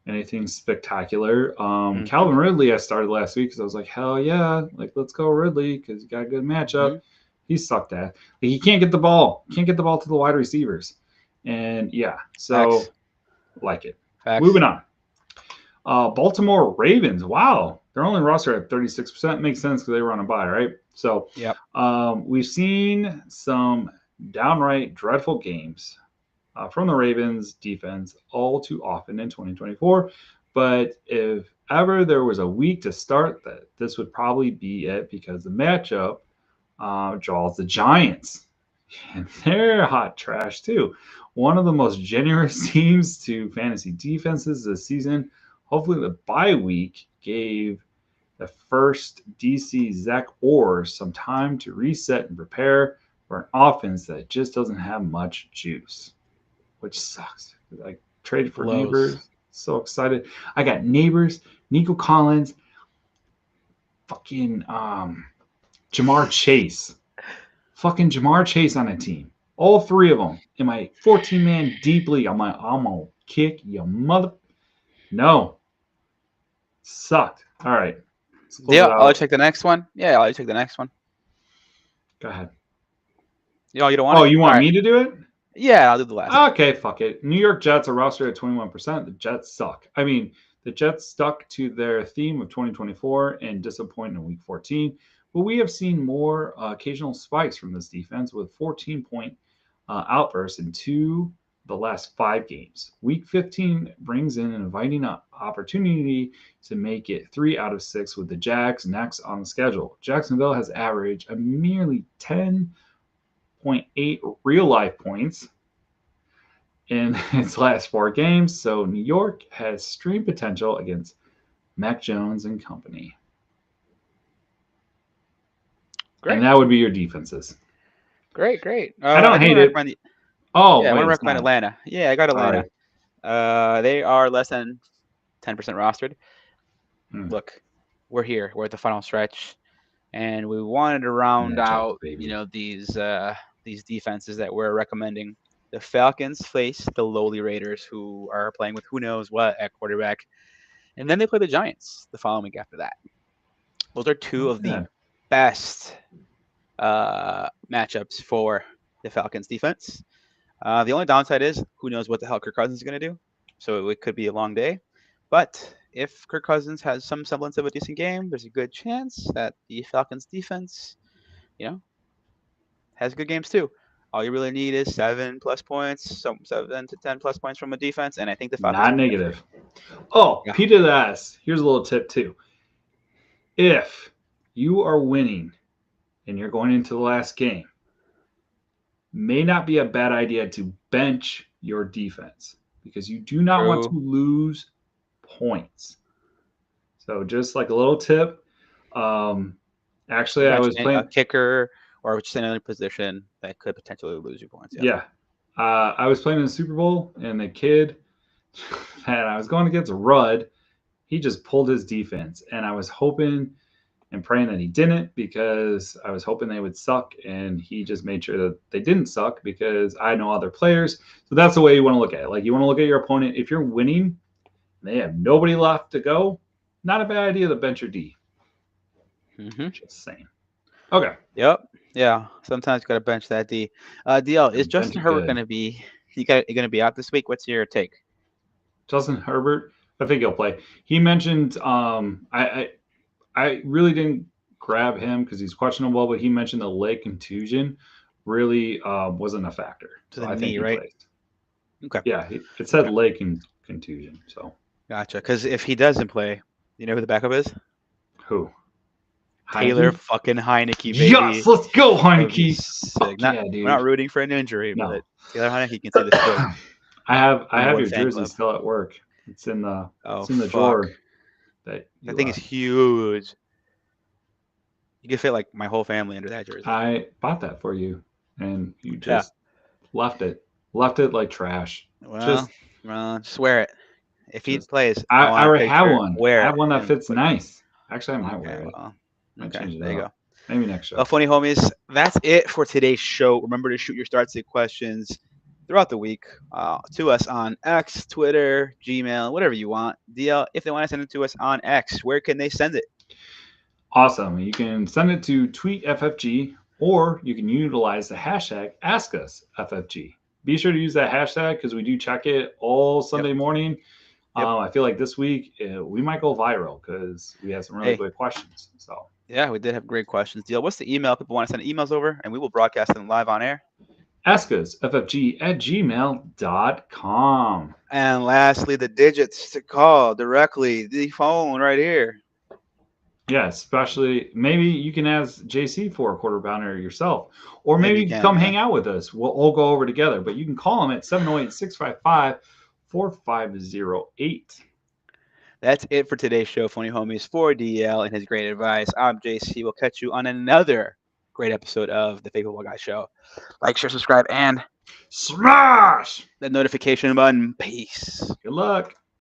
anything spectacular. Mm-hmm. Calvin Ridley, I started last week because I was like, hell yeah, like let's go Ridley because you got a good matchup. Mm-hmm. He sucked at. Like, he can't get the ball. Can't get the ball to the wide receivers. And yeah, so Facts. like it. Facts. Moving on. Baltimore Ravens. Wow, they're only rostered at 36%. Makes sense because they were on a bye, right? So Yep. we've seen some downright dreadful games from the Ravens defense all too often in 2024. But if ever there was a week to start that, this would probably be it because the matchup draws the Giants. And they're hot trash too. One of the most generous teams to fantasy defenses this season. Hopefully, the bye week gave the first DC Zach Orr some time to reset and prepare for an offense that just doesn't have much juice, which sucks. I traded for Blows. Neighbors. So excited. I got Neighbors, Nico Collins, fucking Jamar Chase. Fucking Jamar Chase on a team. All three of them in my 14-man deep league. I'm like, I'm gonna kick your mother. No, sucked. All right, let's close Yeah, it I'll let you out. take the next one. Yeah, I'll let you take the next one. Go ahead. You don't want Oh, it? you All want right. me to do it? Yeah, I'll do the last one. Okay, fuck it. New York Jets are rostered at 21%. The Jets suck. I mean, the Jets stuck to their theme of 2024 and disappointed in week 14. But we have seen more occasional spikes from this defense with 14-point outbursts in the last 5 games. Week 15 brings in an inviting opportunity to make it 3 out of 6 with the Jags next on the schedule. Jacksonville has averaged a merely 10.8 real life points in its last 4 games, so New York has stream potential against Mac Jones and company. And Great. that would be your defenses. Great. Great. I I don't do want hate to it. recommend Oh, yeah, I want wait, to it's recommend not. Atlanta. Yeah, I got All Atlanta. right. They are less than 10% rostered. Hmm. Look, we're here. We're at the final stretch, and we wanted to round Matchup, out, baby. these defenses that we're recommending. The Falcons face the lowly Raiders, who are playing with who knows what at quarterback, and then they play the Giants the following week after that. Those are two Not of the bad. best matchups for the Falcons defense. The only downside is who knows what the hell Kirk Cousins is going to do. So it could be a long day, but if Kirk Cousins has some semblance of a decent game, there's a good chance that the Falcons defense, you know, has good games too. All you really need is 7+ points, some 7 to 10+ points from a defense, and I think the Falcons Not will be there negative. Oh, for you. P to the S. Here's a little tip too. If you are winning and you're going into the last game, may not be a bad idea to bench your defense because you do not want to True. lose points. So just like a little tip. Actually, I was Benching a playing. kicker or just another position that could potentially lose you points. Yeah. Yeah, I was playing in the Super Bowl, and the kid that I was going against, Rudd, he just pulled his defense, and I was hoping and praying that he didn't because I was hoping they would suck, and he just made sure that they didn't suck because I know other players. So that's the way you want to look at it. Like you want to look at your opponent. If you're winning, and they have nobody left to go, not a bad idea to bench your D. Just saying. Okay. Yep. Yeah. Sometimes you got to bench that D. DL, is And bench Justin it Herbert good. going to be? You going to be out this week? What's your take? Justin Herbert, I think he'll play. He mentioned I really didn't grab him because he's questionable, but he mentioned the leg contusion really wasn't a factor. To So the I think knee, he right? plays. Okay. Yeah, it said Okay. leg contusion. So Gotcha. Because if he doesn't play, you know who the backup is? who? Taylor Heineke? fucking Heineke, Yes, baby. let's go, That would be Heineke. sick. Fuck Not yeah, we're not dude. rooting for an injury, No. but Taylor Heineke can see this through. I Number have one your fan jersey club. still at work. It's in Oh the fuck. drawer that That you thing is left. huge. You could fit like my whole family under that jersey. I bought that for you, and you Yeah. just left it. Left it like trash. Well, Just swear it. If he Just plays, I, I I want a already have picture. one. I Wear have it one that and fits put. nice. Actually, I might Okay. wear it. Well. Might Okay. change it There you up. go. Maybe next show. Well, funny homies, that's it for today's show. Remember to shoot your start sit questions throughout the week to us on X, Twitter, Gmail, whatever you want. DL, if they want to send it to us on X, where can they send it? Awesome. You can send it to tweetffg or you can utilize the hashtag AskUsFFG. Be sure to use that hashtag because we do check it all Yep. Sunday morning. Yep. I feel like this week we might go viral because we had some really Hey, good questions. So yeah, we did have great questions. DL, what's the email people want to send emails over, and we will broadcast them live on air. AskUsFFG@gmail.com. And lastly, the digits to call directly, the phone right here. Yeah, especially maybe you can ask JC for a quarter pounder yourself, or Maybe maybe you you can can, come yeah. hang out with us. We'll all go over together, but you can call him at 708-655-4508. That's it for today's show, Funny Homies, for DL and his great advice. I'm JC. We'll catch you on another great episode of the Faithful Guy Show. Like, share, subscribe, and Smash! the notification button. Peace. Good luck.